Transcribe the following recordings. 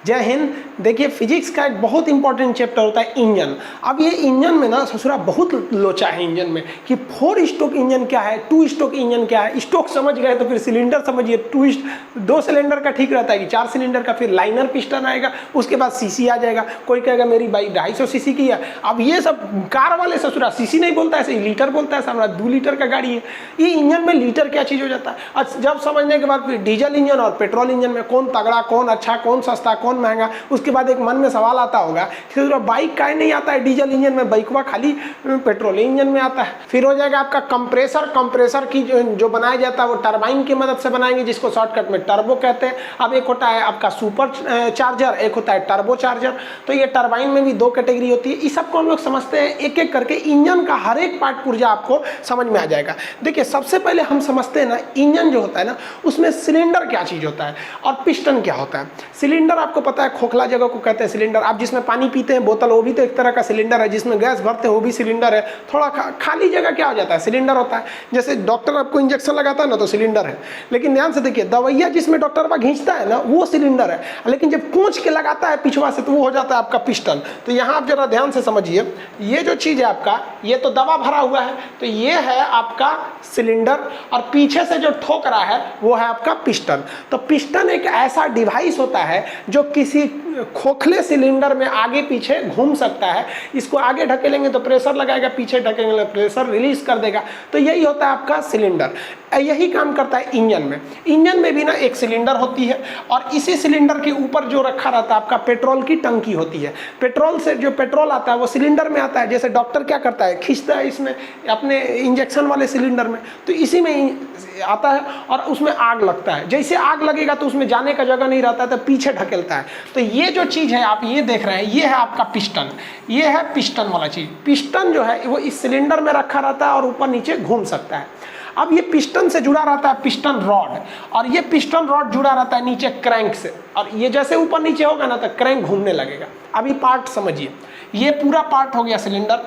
जय हिंद। देखिए फिजिक्स का एक बहुत इंपॉर्टेंट चैप्टर होता है इंजन। अब ये इंजन में ना ससुरा बहुत लोचा है इंजन में कि 4 स्ट्रोक इंजन क्या है, 2 स्ट्रोक इंजन क्या है। स्ट्रोक समझ गए तो फिर सिलेंडर समझिए। 2 सिलेंडर का ठीक रहता है कि 4 सिलेंडर का, फिर लाइनर पिस्टन आएगा, उसके बाद सीसी आ जाएगा। कोई कहेगा मेरी बाइक 250 सीसी की है। अब ये सब कार वाले ससुरा सीसी नहीं बोलता है, ऐसे लीटर बोलता है। सामने 2 लीटर का गाड़ी है, ये इंजन में लीटर क्या चीज़ हो जाता है। और जब समझने के बाद फिर डीजल इंजन और पेट्रोल इंजन में कौन तगड़ा, कौन अच्छा, कौन सस्ता, कौन महंगा। उसके बाद एक मन में सवाल आता होगा कि बाइक काहे नहीं आता है डीजल इंजन में, बाइकवा खाली पेट्रोल इंजन में आता है। फिर हो जाएगा आपका कंप्रेसर की जो बनाया जाता है वो टरबाइन की मदद से बनाएंगे, जिसको शॉर्टकट में टर्बो कहते हैं। अब एक होता है आपका सुपर चार्जर, एक होता है टर्बो चार्जर। तो ये टरबाइन में भी 2 कैटेगरी होती है। इस सबको हम लोग समझते हैं एक एक करके। इंजन का हर एक पार्ट पुर्जा आपको समझ में आ जाएगा। देखिए सबसे पहले हम समझते हैं ना इंजन जो होता है ना उसमें सिलेंडर क्या चीज़ होता है और पिस्टन क्या होता है। सिलेंडर आपको पता है खोखला जगह को कहते हैं सिलेंडर। आप जिसमें पानी पीते हैं बोतल, वो भी तो एक तरह का सिलेंडर है। जिसमें गैस भरते हैं वो भी सिलेंडर है। थोड़ा खाली जगह क्या हो जाता है, सिलेंडर होता है। जैसे डॉक्टर आपको इंजेक्शन लगाता है ना तो सिलेंडर है। लेकिन ध्यान से देखिए दवाइयाँ जिसमें डॉक्टर बा खींचता है ना वो सिलेंडर है, लेकिन जब पूंछ के लगाता है पिछवा से तो वो हो जाता है आपका पिस्टन। तो यहाँ आप जरा ध्यान से समझिए, ये जो चीज़ है आपका, ये तो दवा भरा हुआ है तो ये है आपका सिलेंडर, और पीछे से जो ठोक रहा है वो है आपका पिस्टन। तो पिस्टन एक ऐसा डिवाइस होता है जो किसी खोखले सिलेंडर में आगे पीछे घूम सकता है। इसको आगे ढकेलेंगे तो प्रेशर लगाएगा, पीछे ढकेलेंगे तो प्रेशर रिलीज कर देगा। तो यही होता है आपका सिलेंडर। यही काम करता है इंजन में। इंजन में भी ना एक सिलेंडर होती है और इसी सिलेंडर के ऊपर जो रखा रहता है आपका पेट्रोल की टंकी होती है। पेट्रोल से जो पेट्रोल आता है वो सिलेंडर में आता है। जैसे डॉक्टर क्या करता है, खींचता है इसमें अपने इंजेक्शन वाले सिलेंडर में, तो इसी में आता है और उसमें आग लगता है। जैसे आग लगेगा तो उसमें जाने का जगह नहीं रहता है तो पीछे ढकेलता है। तो ये जो चीज़ है आप ये देख रहे हैं, ये है आपका पिस्टन। ये है पिस्टन वाला चीज़। पिस्टन जो है वो इस सिलेंडर में रखा रहता है और ऊपर नीचे घूम सकता है। अब ये पिस्टन से जुड़ा रहता है पिस्टन रॉड, और ये पिस्टन रॉड जुड़ा रहता है नीचे क्रैंक से, और ये जैसे ऊपर नीचे होगा ना तो क्रैंक घूमने लगेगा। अभी पार्ट समझिए, ये पूरा पार्ट हो गया सिलेंडर।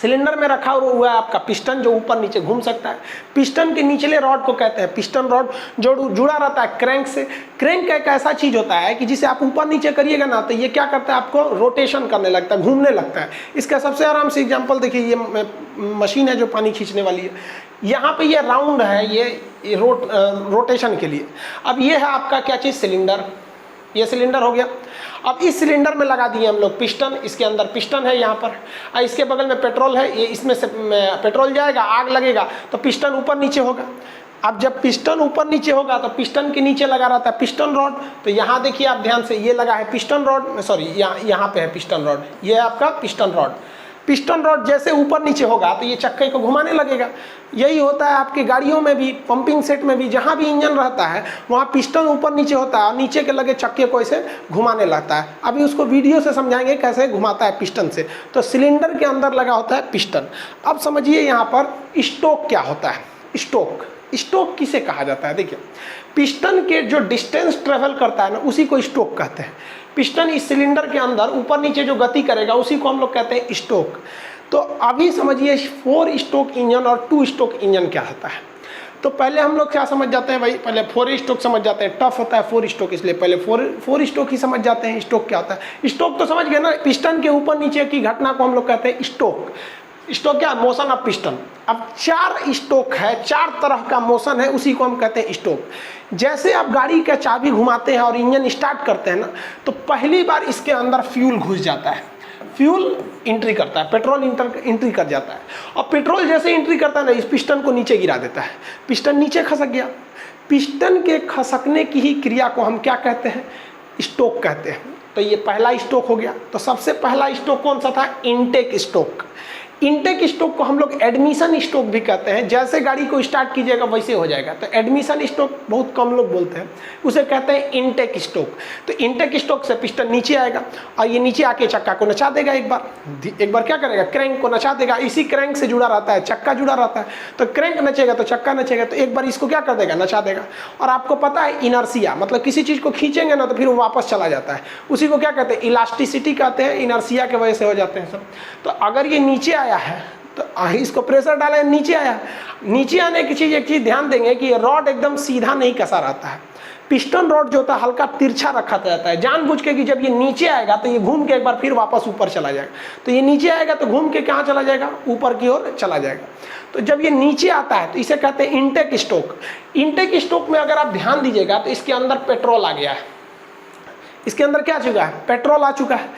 सिलेंडर में रखा हुआ है आपका पिस्टन जो ऊपर नीचे घूम सकता है। पिस्टन के निचले रॉड को कहते हैं पिस्टन रॉड, जो जुड़ा रहता है क्रैंक से। क्रैंक एक ऐसा चीज होता है कि जिसे आप ऊपर नीचे करिएगा ना तो ये क्या करता है, आपको रोटेशन करने लगता है, घूमने लगता है। इसका सबसे आराम से एग्जांपल देखिए, ये मशीन है जो पानी खींचने वाली है। यहाँ पे ये राउंड है, ये रोटेशन के लिए। अब ये है आपका क्या चीज़, सिलेंडर। ये सिलेंडर हो गया। अब इस सिलेंडर में लगा दिए हम लोग पिस्टन। इसके अंदर पिस्टन है यहाँ पर, और इसके बगल में पेट्रोल है। ये इसमें से पेट्रोल जाएगा, आग लगेगा तो पिस्टन ऊपर नीचे होगा। अब जब पिस्टन ऊपर नीचे होगा तो पिस्टन के नीचे लगा रहता है पिस्टन रॉड। तो यहाँ देखिए आप ध्यान से, ये लगा है पिस्टन रॉड, सॉरी यहाँ पे है पिस्टन रॉड। ये है आपका पिस्टन रॉड। पिस्टन रॉड जैसे ऊपर नीचे होगा तो ये चक्के को घुमाने लगेगा। यही होता है आपकी गाड़ियों में भी, पंपिंग सेट में भी, जहाँ भी इंजन रहता है वहाँ पिस्टन ऊपर नीचे होता है और नीचे के लगे चक्के को ऐसे घुमाने लगता है। अभी उसको वीडियो से समझाएंगे कैसे घुमाता है पिस्टन से। तो सिलेंडर के अंदर लगा होता है पिस्टन। अब समझिए यहाँ पर स्टोक क्या होता है। स्टोक किसे कहा जाता है, देखिए पिस्टन के जो डिस्टेंस ट्रेवल करता है ना उसी को स्टोक कहते हैं। पिस्टन इस सिलेंडर के अंदर ऊपर नीचे जो गति करेगा उसी को हम लोग कहते हैं स्टोक। तो अभी समझिए 4 स्टोक इंजन और 2 स्टोक इंजन क्या होता है। तो पहले हम लोग क्या समझ जाते हैं भाई, पहले 4 स्टोक समझ जाते हैं। टफ होता है 4 स्टोक, इसलिए पहले 4 स्टोक ही समझ जाते हैं। स्टोक क्या होता है, स्टोक तो समझ गए ना, पिस्टन के ऊपर नीचे की घटना को हम लोग कहते हैं स्टोक। स्टोक क्या, मोशन ऑफ पिस्टन। अब 4 स्टोक है, 4 तरह का मोशन है, उसी को हम कहते हैं स्टोक। जैसे आप गाड़ी का चाबी घुमाते हैं और इंजन स्टार्ट करते हैं ना, तो पहली बार इसके अंदर फ्यूल घुस जाता है, फ्यूल एंट्री करता है, पेट्रोल एंट्री कर जाता है। और पेट्रोल जैसे एंट्री करता है ना, इस पिस्टन को नीचे गिरा देता है। पिस्टन नीचे खसक गया। पिस्टन के खसकने की ही क्रिया को हम क्या कहते हैं, स्टोक कहते हैं। तो ये पहला स्टोक हो गया। तो सबसे पहला स्टोक कौन सा था, इनटेक स्टोक। इनटेक स्टोक को हम लोग एडमिशन स्टोक भी कहते हैं। जैसे गाड़ी को स्टार्ट कीजिएगा वैसे हो जाएगा। तो एडमिशन स्टोक बहुत कम लोग बोलते हैं, उसे कहते हैं इनटेक स्टोक। तो इनटेक स्टोक से पिस्टन नीचे आएगा और ये नीचे आके चक्का को नचा देगा। एक बार क्या करेगा, क्रैंक को नचा देगा। इसी क्रैंक से जुड़ा रहता है चक्का, जुड़ा रहता है। तो क्रैंक नचेगा तो चक्का नचेगा। तो एक बार इसको क्या कर देगा, नचा देगा। और आपको पता है इनर्सिया, मतलब किसी चीज़ को खींचेंगे ना तो फिर वो वापस चला जाता है। उसी को क्या कहते हैं, इलास्टिसिटी कहते हैं। इनर्सिया की वजह से हो जाते हैं सब। तो अगर ये नीचे आया है तो इसको प्रेशर डाला, नीचे आया। नीचे आने की चीज़, एक चीज़ ध्यान देंगे कि रॉड एकदम सीधा नहीं कसा रहता है। पिस्टन रॉड जो होता है हल्का तिरछा रखा जाता है जानबूझ के कि जब ये नीचे आएगा तो ये घूम के एक बार फिर वापस ऊपर चला जाएगा। तो ये नीचे आएगा तो घूम के कहाँ चला जाएगा, ऊपर की ओर चला जाएगा। तो जब ये नीचे आता है तो इसे कहते हैं इनटेक स्टोक। इनटेक स्टोक में अगर आप ध्यान दीजिएगा तो इसके अंदर पेट्रोल आ गया है, इसके अंदर क्या आ चुका है, पेट्रोल आ चुका है।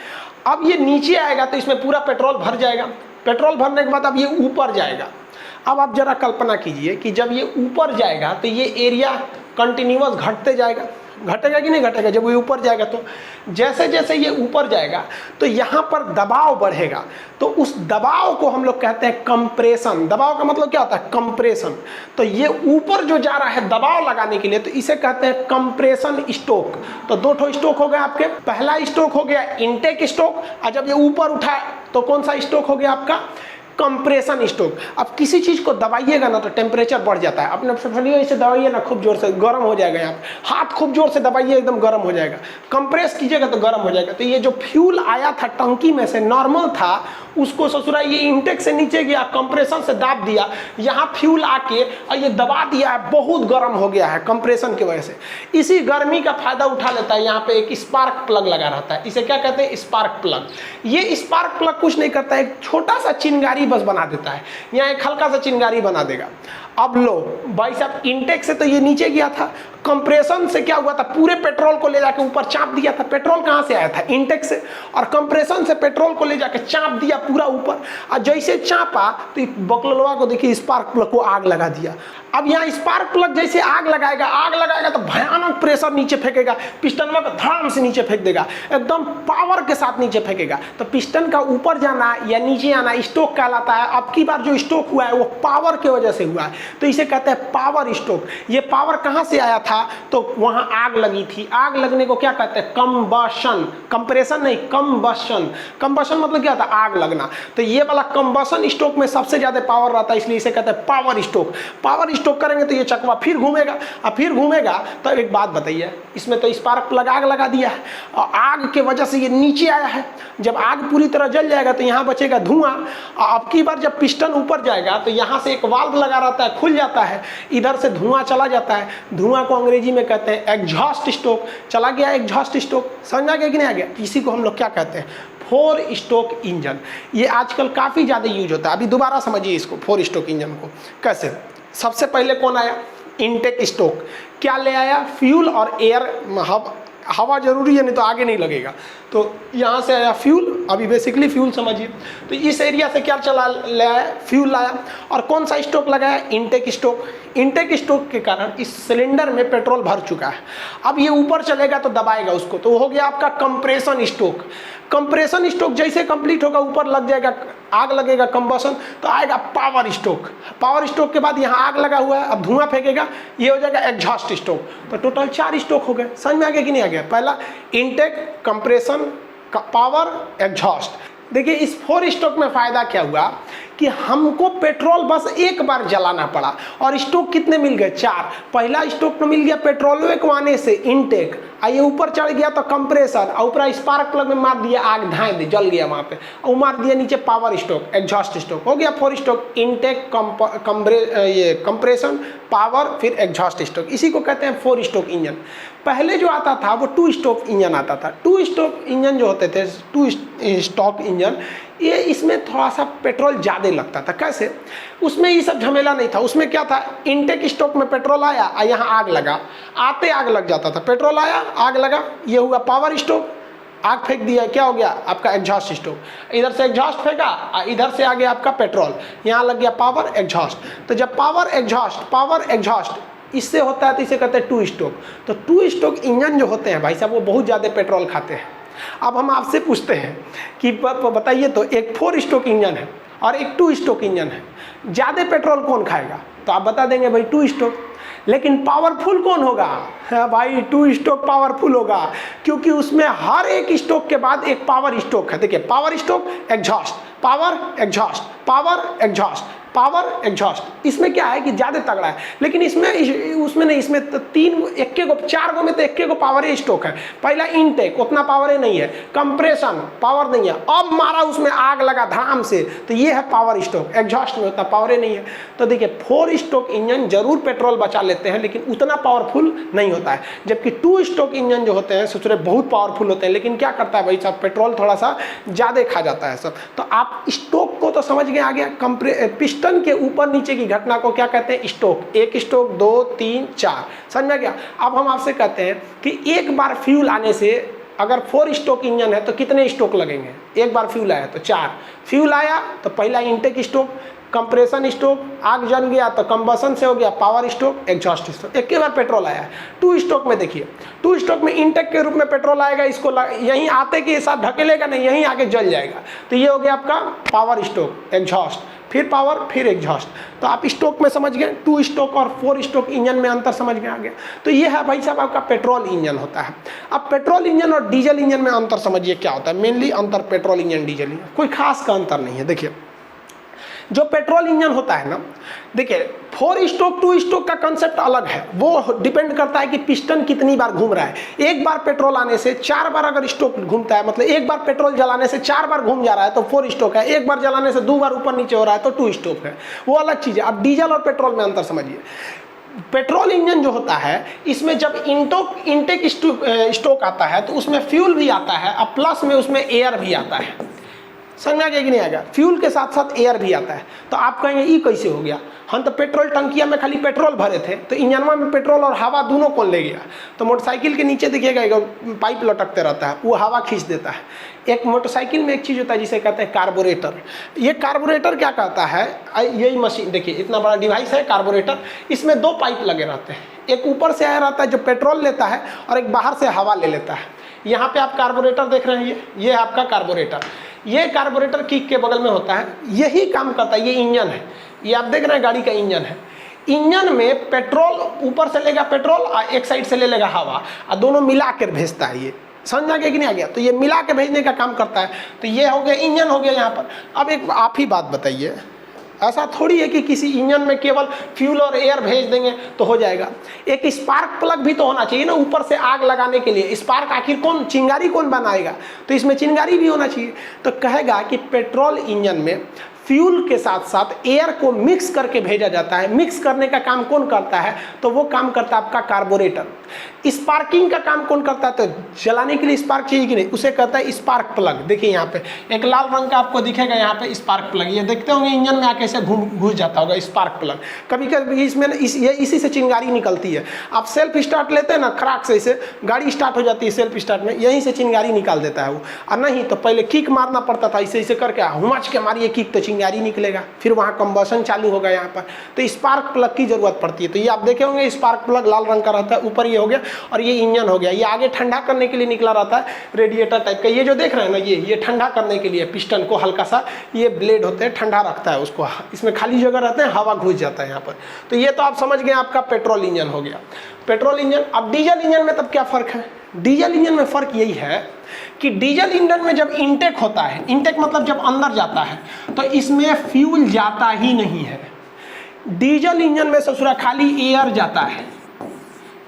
अब ये नीचे आएगा तो इसमें पूरा पेट्रोल भर जाएगा। पेट्रोल भरने के बाद अब ये ऊपर जाएगा। अब आप जरा कल्पना कीजिए कि जब ये ऊपर जाएगा तो ये एरिया कंटिन्यूअस घटते जाएगा, घटेगा कि नहीं घटेगा। जब ये ऊपर जाएगा तो जैसे जैसे ये ऊपर जाएगा तो यहाँ पर दबाव बढ़ेगा, तो उस दबाव को हम लोग कहते हैं कंप्रेशन। दबाव का मतलब क्या होता है, कंप्रेशन। तो ये ऊपर जो जा रहा है दबाव लगाने के लिए तो इसे कहते हैं कंप्रेशन स्ट्रोक। तो दो ठो स्ट्रोक हो गए आपके। पहला स्ट्रोक हो गया इनटेक स्ट्रोक, और जब ये ऊपर उठा तो कौन सा स्ट्रोक हो गया आपका, कंप्रेशन स्ट्रोक। अब किसी चीज को दबाइएगा ना तो टेम्परेचर बढ़ जाता है। अपने फलियों इसे दबाइए ना खूब जोर से, गर्म हो जाएगा। यहाँ हाथ खूब जोर से दबाइए, एकदम गर्म हो जाएगा। कंप्रेस कीजिएगा तो गर्म हो जाएगा। तो ये जो फ्यूल आया था टंकी में से नॉर्मल था, उसको ससुरा ये इंटेक से नीचे गया, कंप्रेशन से दाब दिया, यहाँ फ्यूल आके और ये दबा दिया है, बहुत गर्म हो गया है कंप्रेशन की वजह से। इसी गर्मी का फायदा उठा लेता है। यहाँ पे एक स्पार्क प्लग लगा रहता है, इसे क्या कहते हैं, स्पार्क प्लग। ये स्पार्क प्लग कुछ नहीं करता है, एक छोटा सा चिंगारी बस बना देता है, यहाँ एक हल्का सा चिंगारी बना देगा। अब लो भाई साहब, इंटेक से तो ये नीचे गया था, कंप्रेशन से क्या हुआ था, पूरे पेट्रोल को ले जाके ऊपर चाप दिया था। पेट्रोल कहाँ से आया था, इंटेक से, और कंप्रेशन से पेट्रोल को ले जाके चाप दिया पूरा ऊपर। और जैसे चापा तो बकलवा को देखिए, स्पार्क प्लग को आग लगा दिया। अब यहाँ स्पार्क प्लग जैसे आग लगाएगा तो भयानक प्रेशर नीचे फेंकेगा, पिस्टन को धड़ाम से नीचे फेंक देगा, एकदम पावर के साथ नीचे फेंकेगा। तो पिस्टन का ऊपर जाना या नीचे आना स्ट्रोक कहलाता है। अब की बार जो स्ट्रोक हुआ है वो पावर की वजह से हुआ है, तो इसे कहते हैं पावर स्ट्रोक। ये पावर कहाँ से आया था, तो वहाँ आग लगी थी। आग लगने को क्या कहते हैं, कंबशन। कंप्रेशन नहीं, कंबशन। कंबशन मतलब क्या था, आग लगना। तो ये वाला कंबशन स्ट्रोक में सबसे ज्यादा पावर रहता है, इसलिए इसे कहते हैं पावर स्ट्रोक। पावर स्ट्रोक करेंगे तो ये चकवा फिर घूमेगा, और फिर घूमेगा। तो एक बात बताइए, इसमें तो स्पार्क प्लग आग लगा दिया है, और आग के वजह से ये नीचे आया है। जब आग पूरी तरह जल जाएगा तो यहाँ बचेगा धुआं। अब की बार जब पिस्टन ऊपर जाएगा तो यहाँ से एक वाल्व लगा रहता है, खुल जाता है, इधर से धुआं चला जाता है। धुआं को अंग्रेजी में कहते हैं एग्जॉस्ट स्ट्रोक। चला गया एग्जॉस्ट स्ट्रोक, समझ आ गया कि नहीं आ गया। इसी को हम लोग क्या कहते हैं, 4 स्ट्रोक इंजन। ये आजकल काफ़ी ज़्यादा यूज होता है। अभी दोबारा समझिए इसको, 4 स्ट्रोक इंजन को कैसे। सबसे पहले कौन आया, इनटेक स्ट्रोक। क्या ले आया, फ्यूल और एयर, हवा जरूरी है, नहीं तो आगे नहीं लगेगा। तो यहाँ से आया फ्यूल, अभी बेसिकली फ्यूल समझिए। तो इस एरिया से क्या चला ले आया, फ्यूल लाया। और कौन सा स्ट्रोक लगाया, इनटेक स्ट्रोक। इनटेक स्ट्रोक के कारण इस सिलेंडर में पेट्रोल भर चुका है। अब ये ऊपर चलेगा तो दबाएगा उसको, तो हो गया आपका कंप्रेशन स्ट्रोक। कंप्रेशन स्ट्रोक जैसे कंप्लीट होगा, ऊपर लग जाएगा, आग लगेगा, कंबशन, तो आएगा पावर स्ट्रोक। पावर स्ट्रोक के बाद यहाँ आग लगा हुआ है, अब धुआं फेंकेगा, ये हो जाएगा एग्जॉस्ट स्ट्रोक। तो टोटल 4 स्ट्रोक हो गए। समझ में आ गया कि नहीं आ गया। पहला इनटेक, कंप्रेशन, पावर, एग्जॉस्ट। देखिए इस 4 स्ट्रोक में फायदा क्या हुआ कि हमको पेट्रोल बस एक बार जलाना पड़ा, और स्ट्रोक कितने मिल गए, 4। पहला स्ट्रोक में मिल गया पेट्रोल एकवाने से, इनटेक, आइए ऊपर चढ़ गया तो कंप्रेसर, और ऊपर स्पार्क प्लग में मार दिया, आग धाए दी, जल गया वहाँ पे, और मार दिया नीचे पावर स्ट्रोक, एग्जॉस्ट स्ट्रोक। हो गया 4 स्ट्रोक, इनटेक, कंप्रेशन, पावर, फिर एग्जॉस्ट स्ट्रोक। इसी को कहते हैं 4 स्ट्रोक इंजन। पहले जो आता था वो 2 स्ट्रोक इंजन आता था। 2 स्ट्रोक इंजन जो होते थे, 2 स्ट्रोक इंजन, ये इसमें थोड़ा सा पेट्रोल ज़्यादा लगता था। कैसे, उसमें ये सब झमेला नहीं था। उसमें क्या था, इनटेक स्ट्रोक में पेट्रोल आया और यहाँ आग लगा, आते आग लग जाता था। पेट्रोल आया, आग लगा, ये हुआ पावर स्ट्रोक, आग फेंक दिया, क्या हो गया आपका एग्जॉस्ट स्ट्रोक। इधर से एग्जॉस्ट फेंका, इधर से आ गया आपका पेट्रोल, यहाँ लग गया पावर एग्जॉस्ट। तो जब पावर एग्जॉस्ट इससे होता है तो इसे कहते हैं 2 स्ट्रोक। तो 2 स्ट्रोक इंजन जो होते हैं भाई साहब, वो बहुत ज़्यादा पेट्रोल खाते हैं। अब हम आपसे पूछते हैं कि बताइए तो, एक 4 स्ट्रोक इंजन है और एक 2 स्ट्रोक इंजन है, ज़्यादा पेट्रोल कौन खाएगा? तो आप बता देंगे भाई 2 स्ट्रोक। लेकिन पावरफुल कौन होगा? हाँ भाई 2 स्ट्रोक पावरफुल होगा, क्योंकि उसमें हर एक स्ट्रोक के बाद एक पावर स्ट्रोक है। देखिए power stroke, exhaust, power exhaust, power exhaust, power exhaust. इसमें क्या है कि ज़्यादा तगड़ा है, लेकिन इसमें उसमें नहीं, इसमें तो चार गो में तो एक को पावर स्टोक है। पहला इनटेक उतना पावर नहीं है, कंप्रेशन पावर नहीं है, अब मारा उसमें आग लगा धाम से, तो ये है पावर स्टोक। एग्जॉस्ट में उतना पावर नहीं है। तो देखिए 4 स्टोक इंजन जरूर पेट्रोल बचा लेते हैं, लेकिन उतना पावरफुल नहीं होता है, जबकि 2 स्टोक इंजन जो होते हैं सोच बहुत पावरफुल होते हैं, लेकिन क्या करता है भाई साहब, पेट्रोल थोड़ा सा ज़्यादा खा जाता है सब। तो आप स्टोक को तो समझ गए आ गया। पिस्टन के ऊपर नीचे की घटना को क्या कहते हैं, स्टोक। 1 स्टोक, 2, 3, 4, समझ में गया। अब हम आपसे कहते हैं कि एक बार फ्यूल आने से, अगर 4 स्टोक इंजन है तो कितने स्टोक लगेंगे। एक बार फ्यूल आया तो 4 फ्यूल आया, तो पहला इंटेक स्टोक, कंप्रेशन स्टोक, आग जल गया तो कंबसन से हो गया पावर स्टोक, एग्जॉस्ट स्टोक। एक बार पेट्रोल आया है। 2 स्टोक में देखिए, 2 स्टोक में इंटेक के रूप में पेट्रोल आएगा, इसको यहीं आते के साथ ढकेलेगा नहीं, यहीं आके जल जाएगा, तो ये हो गया आपका पावर स्टोक, एग्जॉस्ट, फिर पावर, फिर एग्जॉस्ट। तो आप स्टोक में समझ गए, 2 स्टोक और 4 स्टोक इंजन में अंतर समझ में आ गया। तो ये है भाई साहब आपका पेट्रोल इंजन होता है। अब पेट्रोल इंजन और डीजल इंजन में अंतर समझिए क्या होता है। मेनली अंतर पेट्रोल इंजन डीजल इंजन, कोई खास का अंतर नहीं है। देखिए जो पेट्रोल इंजन होता है ना, देखिए 4 स्टोक 2 स्टोक का कंसेप्ट अलग है, वो डिपेंड करता है कि पिस्टन कितनी बार घूम रहा है। एक बार पेट्रोल आने से 4 बार अगर स्टोक घूमता है, मतलब एक बार पेट्रोल जलाने से 4 बार घूम जा रहा है तो 4 स्टोक है। एक बार जलाने से 2 बार ऊपर नीचे हो रहा है तो 2 स्टोक है, वो अलग चीज़ है। अब डीजल और पेट्रोल में अंतर समझिए। पेट्रोल इंजन जो होता है, इसमें जब इंटेक स्टोक आता है तो उसमें फ्यूल भी आता है और प्लस में उसमें एयर भी आता है। समझ में आ गया कि नहीं आ गया। फ्यूल के साथ साथ एयर भी आता है। तो आप कहेंगे ये कैसे हो गया, हम तो पेट्रोल टंकिया में खाली पेट्रोल भरे थे, तो इंजनवा में पेट्रोल और हवा दोनों कौन ले गया। तो मोटरसाइकिल के नीचे देखिएगा एक पाइप लटकते रहता है, वो हवा खींच देता है। एक मोटरसाइकिल में एक चीज़ होता है जिसे कहते हैं कार्बोरेटर। ये कार्बोरेटर क्या करता है, यही मशीन देखिए, इतना बड़ा डिवाइस है कार्बोरेटर, इसमें 2 पाइप लगे रहते हैं। एक ऊपर से आया रहता है जो पेट्रोल लेता है, और एक बाहर से हवा ले लेता है। यहाँ पे आप कार्बोरेटर देख रहे हैं, ये है आपका कार्बोरेटर। ये कार्बोरेटर किक के बगल में होता है, यही काम करता है। ये इंजन है, ये आप देख रहे हैं गाड़ी का इंजन है। इंजन में पेट्रोल ऊपर से लेगा पेट्रोल और एक साइड से ले लेगा हवा, और दोनों मिला कर भेजता है। ये समझ आ गया कि नहीं आ गया। तो ये मिला के भेजने का काम करता है। तो ये हो गया इंजन हो गया यहाँ पर। अब एक आप ही बात बताइए, ऐसा थोड़ी है कि किसी इंजन में केवल फ्यूल और एयर भेज देंगे तो हो जाएगा। एक स्पार्क प्लग भी तो होना चाहिए ना, ऊपर से आग लगाने के लिए। स्पार्क आखिर कौन, चिंगारी कौन बनाएगा, तो इसमें चिंगारी भी होना चाहिए। तो कहेगा कि पेट्रोल इंजन में फ्यूल के साथ साथ एयर को मिक्स करके भेजा जाता है। मिक्स करने का काम कौन करता है, तो वो काम करता है आपका कार्बोरेटर। स्पार्किंग का काम कौन करता है, तो जलाने के लिए स्पार्क चाहिए कि नहीं, उसे कहता है स्पार्क प्लग। देखिए यहाँ पे एक लाल रंग का आपको दिखेगा, यहाँ पे स्पार्क प्लग, ये देखते होंगे इंजन में आके ऐसे घुस जाता होगा स्पार्क प्लग। कभी कभी इसमें इसी से चिंगारी निकलती है। आप सेल्फ स्टार्ट लेते हैं ना, खराक से इसे गाड़ी स्टार्ट हो जाती है सेल्फ स्टार्ट में, यहीं से चिंगारी निकाल देता है वो। और नहीं तो पहले किक मारना पड़ता था, इसे इसे करके हुमच के मारिए किक तो चिंगारी निकलेगा, फिर वहाँ कंबसन चालू होगा यहाँ पर। तो स्पार्क प्लग की जरूरत पड़ती है। तो ये आप देखे होंगे स्पार्क प्लग लाल रंग का रहता है, ऊपर ये हो गया, और ये इंजन हो गया। ये आगे ठंडा करने के लिए निकला रहता है, रेडिएटर टाइप का। ये जो देख रहे हैं ना, ये ठंडा करने के लिए पिस्टन को हल्का सा ये ब्लेड होते हैं, ठंडा रखता है उसको। इसमें खाली जगह रहते हैं, हवा घुस जाता है यहाँ पर। तो ये तो आप समझ गए आपका पेट्रोल इंजन हो गया, पेट्रोल इंजन। अब डीजल इंजन में तब क्या फ़र्क है, डीजल इंजन में फ़र्क यही है कि डीजल इंजन में जब इंटेक होता है, इंटेक मतलब जब अंदर जाता है, तो इसमें फ्यूल जाता ही नहीं है। डीजल इंजन में ससुरा खाली एयर जाता है,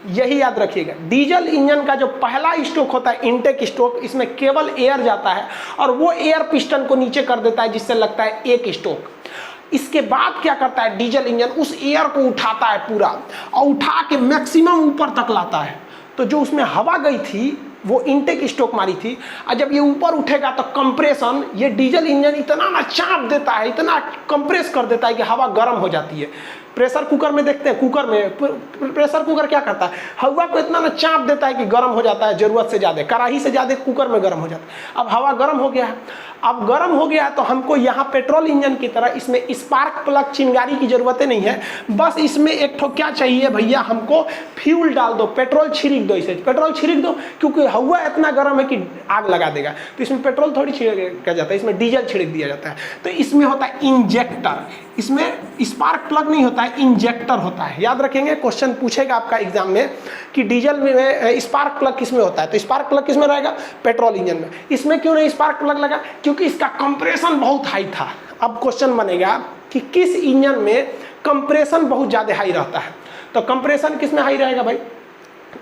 यही याद रखिएगा। डीजल इंजन का जो पहला स्ट्रोक होता है इंटेक स्ट्रोक, इसमें केवल एयर जाता है और वो एयर पिस्टन को नीचे कर देता है, जिससे लगता है एक स्ट्रोक। इसके बाद क्या करता है डीजल इंजन, उस एयर को उठाता है पूरा और उठा के मैक्सिमम ऊपर तक लाता है। तो जो उसमें हवा गई थी वो इंटेक स्ट्रोक मारी थी, और जब ये ऊपर उठेगा तो कंप्रेशन, ये डीजल इंजन इतना ना चाप देता है, इतना कंप्रेस कर देता है कि हवा गर्म हो जाती है। प्रेशर कुकर में देखते हैं, कुकर में प्रेशर कुकर क्या करता है, हवा को इतना ना चाप देता है कि गर्म हो जाता है, ज़रूरत से ज़्यादा, कढ़ाई से ज़्यादा कुकर में गर्म हो जाता है। अब हवा गर्म हो गया है, अब गर्म हो गया तो हमको यहाँ पेट्रोल इंजन की तरह इसमें स्पार्क प्लग चिंगारी की ज़रूरत नहीं है। बस इसमें एक ठो क्या चाहिए भैया, हमको फ्यूल डाल दो, पेट्रोल छिड़क दो, इसे पेट्रोल छिड़क दो, क्योंकि हवा इतना गर्म है कि आग लगा देगा। तो इसमें पेट्रोल थोड़ी छिड़का जाता है, इसमें डीजल छिड़क दिया जाता है। तो इसमें होता है इंजेक्टर, इसमें स्पार्क प्लग नहीं होता है, इंजेक्टर होता है। याद रखेंगे, क्वेश्चन पूछेगा आपका एग्जाम में कि डीजल में स्पार्क प्लग किस में होता है, तो स्पार्क प्लग किस में रहेगा, पेट्रोल इंजन में। इसमें क्यों नहीं स्पार्क प्लग लगा, क्योंकि इसका कंप्रेशन बहुत हाई था। अब क्वेश्चन बनेगा कि किस इंजन में कंप्रेशन बहुत ज़्यादा हाई रहता है। तो कंप्रेशन किस में हाई रहेगा भाई,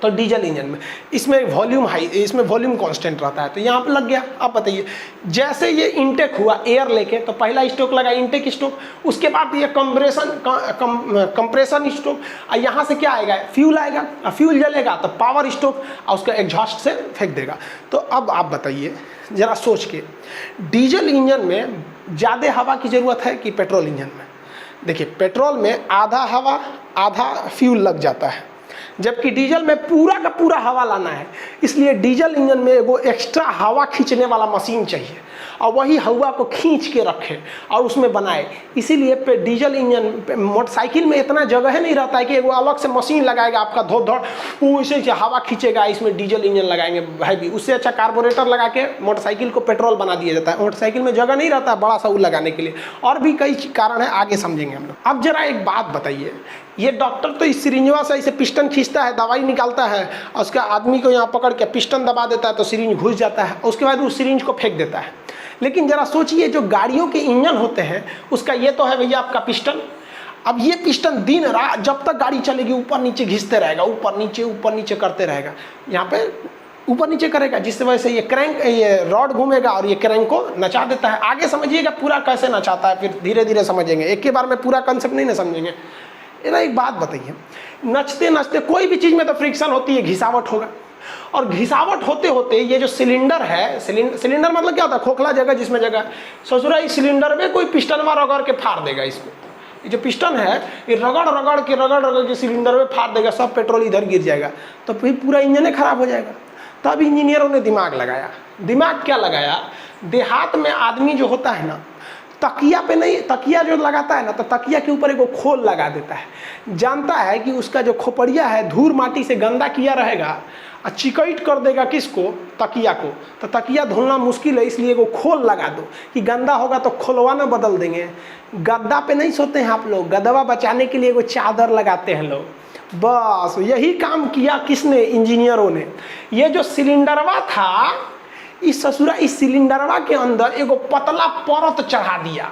तो डीजल इंजन में। इसमें वॉल्यूम हाई, इसमें वॉल्यूम कांस्टेंट रहता है, तो यहाँ पे लग गया। अब बताइए, जैसे ये इनटेक हुआ एयर लेके, तो पहला स्ट्रोक लगा इनटेक स्ट्रोक, उसके बाद ये कंप्रेशन स्ट्रोक, और यहाँ से क्या आएगा, फ्यूल आएगा, और फ्यूल जलेगा तो पावर स्ट्रोक, और उसका एग्जॉस्ट से फेंक देगा। तो अब आप बताइए ज़रा सोच के, डीजल इंजन में ज़्यादा हवा की ज़रूरत है कि पेट्रोल इंजन में? देखिए, पेट्रोल में आधा हवा आधा फ्यूल लग जाता है, जबकि डीजल में पूरा का पूरा हवा लाना है। इसलिए डीजल इंजन में वो एक्स्ट्रा हवा खींचने वाला मशीन चाहिए, और वही हवा को खींच के रखे और उसमें बनाए। इसीलिए पे डीजल इंजन मोटरसाइकिल में इतना जगह नहीं रहता है कि वो अलग से मशीन लगाएगा आपका धो वो इसे हवा खींचेगा, इसमें डीजल इंजन लगाएंगे भाई भी। उससे अच्छा कार्बोरेटर लगा के मोटरसाइकिल को पेट्रोल बना दिया जाता है। मोटरसाइकिल में जगह नहीं रहता बड़ा सा वो लगाने के लिए, और भी कई कारण है, आगे समझेंगे हम लोग। अब जरा एक बात बताइए, ये डॉक्टर तो इस सिरिंजवा से इसे पिस्टन खींचता है, दवाई निकालता है, और उसका आदमी को यहाँ पकड़ के पिस्टन दबा देता है तो सिरिंज घुस जाता है, उसके बाद उस सिरिंज को फेंक देता है। लेकिन जरा सोचिए, जो गाड़ियों के इंजन होते हैं उसका ये तो है भैया आपका पिस्टन। अब ये पिस्टन दिन रात जब तक गाड़ी चलेगी ऊपर नीचे घिसते रहेगा, ऊपर नीचे करते रहेगा, यहाँ पे ऊपर नीचे करेगा, जिससे वजह से ये क्रैंक, ये रॉड घूमेगा और ये क्रैंक को नचा देता है। आगे समझिएगा पूरा कैसे नचाता है, फिर धीरे धीरे समझेंगे, एक ही बार में पूरा कंसेप्ट नहीं ना समझेंगे। ना एक बात बताइए, नचते नचते कोई भी चीज़ में तो फ्रिक्शन होती है, घिसावट होगा, और घिसावट होते होते ये जो सिलेंडर है, सिलेंडर मतलब क्या होता है, खोखला जगह जिसमें जगह, ससुरा इस सिलेंडर में कोई पिस्टनवा रगड़ के फाड़ देगा। इसमें ये जो पिस्टन है ये रगड़ के सिलेंडर में फाड़ देगा, सब पेट्रोल इधर गिर जाएगा, तो फिर पूरा इंजन खराब हो जाएगा। तब इंजीनियरों ने दिमाग लगाया। दिमाग क्या लगाया, देहात में आदमी जो होता है ना, तकिया पे नहीं, तकिया जो लगाता है ना, तो तकिया के ऊपर एक खोल लगा देता है। जानता है कि उसका जो खोपड़िया है धूल माटी से गंदा किया रहेगा, और चिकट कर देगा किसको, तकिया को, तो तकिया धुलना मुश्किल है, इसलिए वो खोल लगा दो कि गंदा होगा तो खोलवाना बदल देंगे। गद्दा पे नहीं सोते हैं आप लोग, गदवा बचाने के लिए वो चादर लगाते हैं लोग। बस यही काम किया किसने, इंजीनियरों ने। ये जो सिलेंडरवा था, इस ससुरा इस सिलेंडरवा के अंदर एगो पतला परत चढ़ा दिया।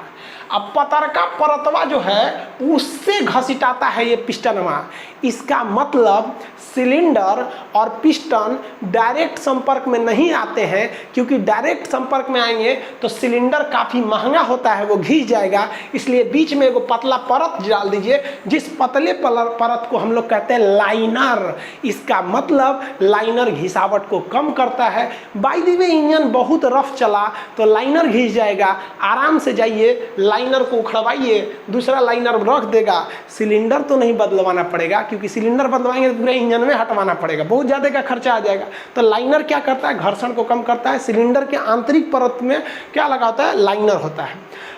अब पतरका परतवा जो है उससे घसीटाता है ये पिस्टनवा। इसका मतलब सिलेंडर और पिस्टन डायरेक्ट संपर्क में नहीं आते हैं, क्योंकि डायरेक्ट संपर्क में आएंगे तो सिलेंडर काफ़ी महंगा होता है, वो घिस जाएगा। इसलिए बीच में एगो पतला परत डाल दीजिए, जिस पतले परत को हम लोग कहते हैं लाइनर। इसका मतलब लाइनर घिसावट को कम करता है। बाय द वे इंजन बहुत रफ चला तो लाइनर घिस जाएगा, आराम से जाइए, लाइनर को उखड़वाइए, दूसरा लाइनर रख देगा। सिलेंडर तो नहीं बदलवाना पड़ेगा, क्योंकि सिलेंडर बदलवाएंगे तो पूरे इंजन में हटवाना पड़ेगा, बहुत ज़्यादा का खर्चा आ जाएगा। तो लाइनर क्या करता है, घर्षण को कम करता है। सिलेंडर के आंतरिक परत में क्या लगा होता है, लाइनर होता है।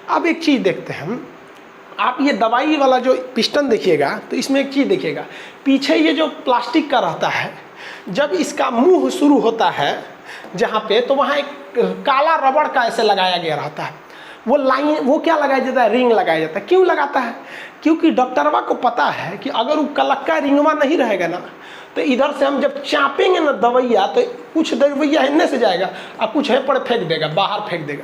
अब एक चीज़ देखते हैं हम, आप ये दवाई वाला जो पिस्टन देखिएगा तो इसमें एक चीज़ देखिएगा, पीछे ये जो प्लास्टिक का रहता है, जब इसका मुंह शुरू होता है जहाँ पे, तो वहाँ एक काला रबड़ का ऐसे लगाया गया रहता है। वो लाइन, वो क्या लगाया जाता है, रिंग लगाया जाता है। क्यों लगाता है, क्योंकि डॉक्टरवा को पता है कि अगर वो कलक्का रिंगवा नहीं रहेगा ना, तो इधर से हम जब चापेंगे ना दवैया, तो कुछ दवैया हिन्ने से जाएगा और कुछ है पर फेंक देगा, बाहर फेंक देगा।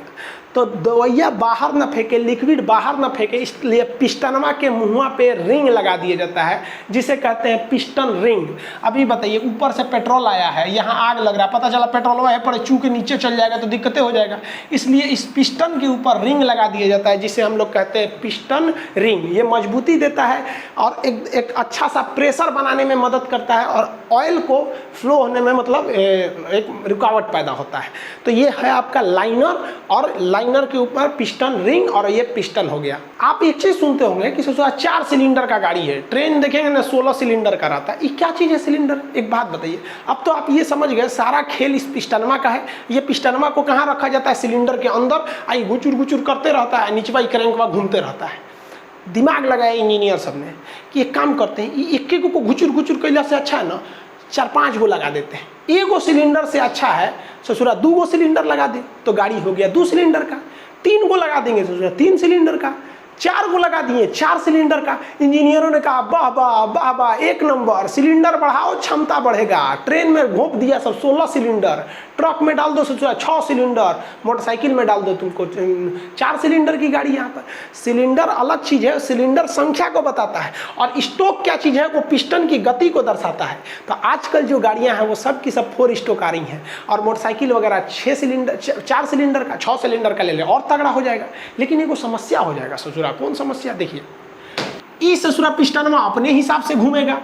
तो दवैया बाहर ना फेंके, लिक्विड बाहर ना फेंके, इसलिए पिस्टनवा के मुँह पे रिंग लगा दिया जाता है, जिसे कहते हैं पिस्टन रिंग। अभी बताइए, ऊपर से पेट्रोल आया है, यहाँ आग लग रहा है, पता चला पेट्रोल है पर चू के नीचे चल जाएगा तो दिक्कतें हो जाएगा। इसलिए इस पिस्टन के ऊपर रिंग लगा दिया जाता है, जिसे हम लोग कहते हैं पिस्टन रिंग। ये मजबूती देता है और एक अच्छा सा प्रेशर बनाने में मदद करता है, और ऑयल को फ्लो होने में मतलब एक रुकावट पैदा होता है। तो ये है आपका लाइनर, और लाइनर के ऊपर पिस्टन रिंग, और ये पिस्टन हो गया। आप एक चीज सुनते होंगे कि 4 सिलेंडर का गाड़ी है, ट्रेन देखेंगे ना 16 सिलेंडर का रहता है। ये क्या चीज है सिलेंडर, एक बात बताइए। अब तो आप ये समझ गए सारा खेल इस पिस्टनमा का है। ये पिस्टनमा को कहाँ रखा जाता है, सिलेंडर के अंदर, आई गुचुर गुचुर करते रहता है, नीचवा क्रैंकवा घूमते रहता है। दिमाग लगाया इंजीनियर सब ने कि एक काम करते हैं, एक एक को घुचुर घुचुर कैला से अच्छा है ना 4-5 गो लगा देते हैं। एगो सिलेंडर से अच्छा है ससुरा 2 गो सिलेंडर लगा दे, तो गाड़ी हो गया 2 सिलेंडर का। 3 गो लगा देंगे ससुरा 3 सिलेंडर का। 4 को लगा दिए, 4 सिलेंडर का। इंजीनियरों ने कहा वाह वाह वाह वाह, 1 नंबर, सिलेंडर बढ़ाओ क्षमता बढ़ेगा। ट्रेन में घोंप दिया सब 16 सिलेंडर, ट्रक में डाल दो 6 सिलेंडर, मोटरसाइकिल में डाल दो तुमको 4 सिलेंडर की गाड़ी। यहाँ पर सिलेंडर अलग चीज़ है, सिलेंडर संख्या को बताता है, और स्टोक क्या चीज़ है, वो पिस्टन की गति को दर्शाता है। तो आजकल जो गाड़ियाँ हैं वो सब की सब 4 स्टोक आ रही हैं, और मोटरसाइकिल वगैरह 4 सिलेंडर का, 6 सिलेंडर का ले ले, और तगड़ा हो जाएगा। लेकिन ये को समस्या हो जाएगा ससुरा। कौन समस्या? देखिए, ई ससुरा पिस्टन में अपने हिसाब से घूमेगा,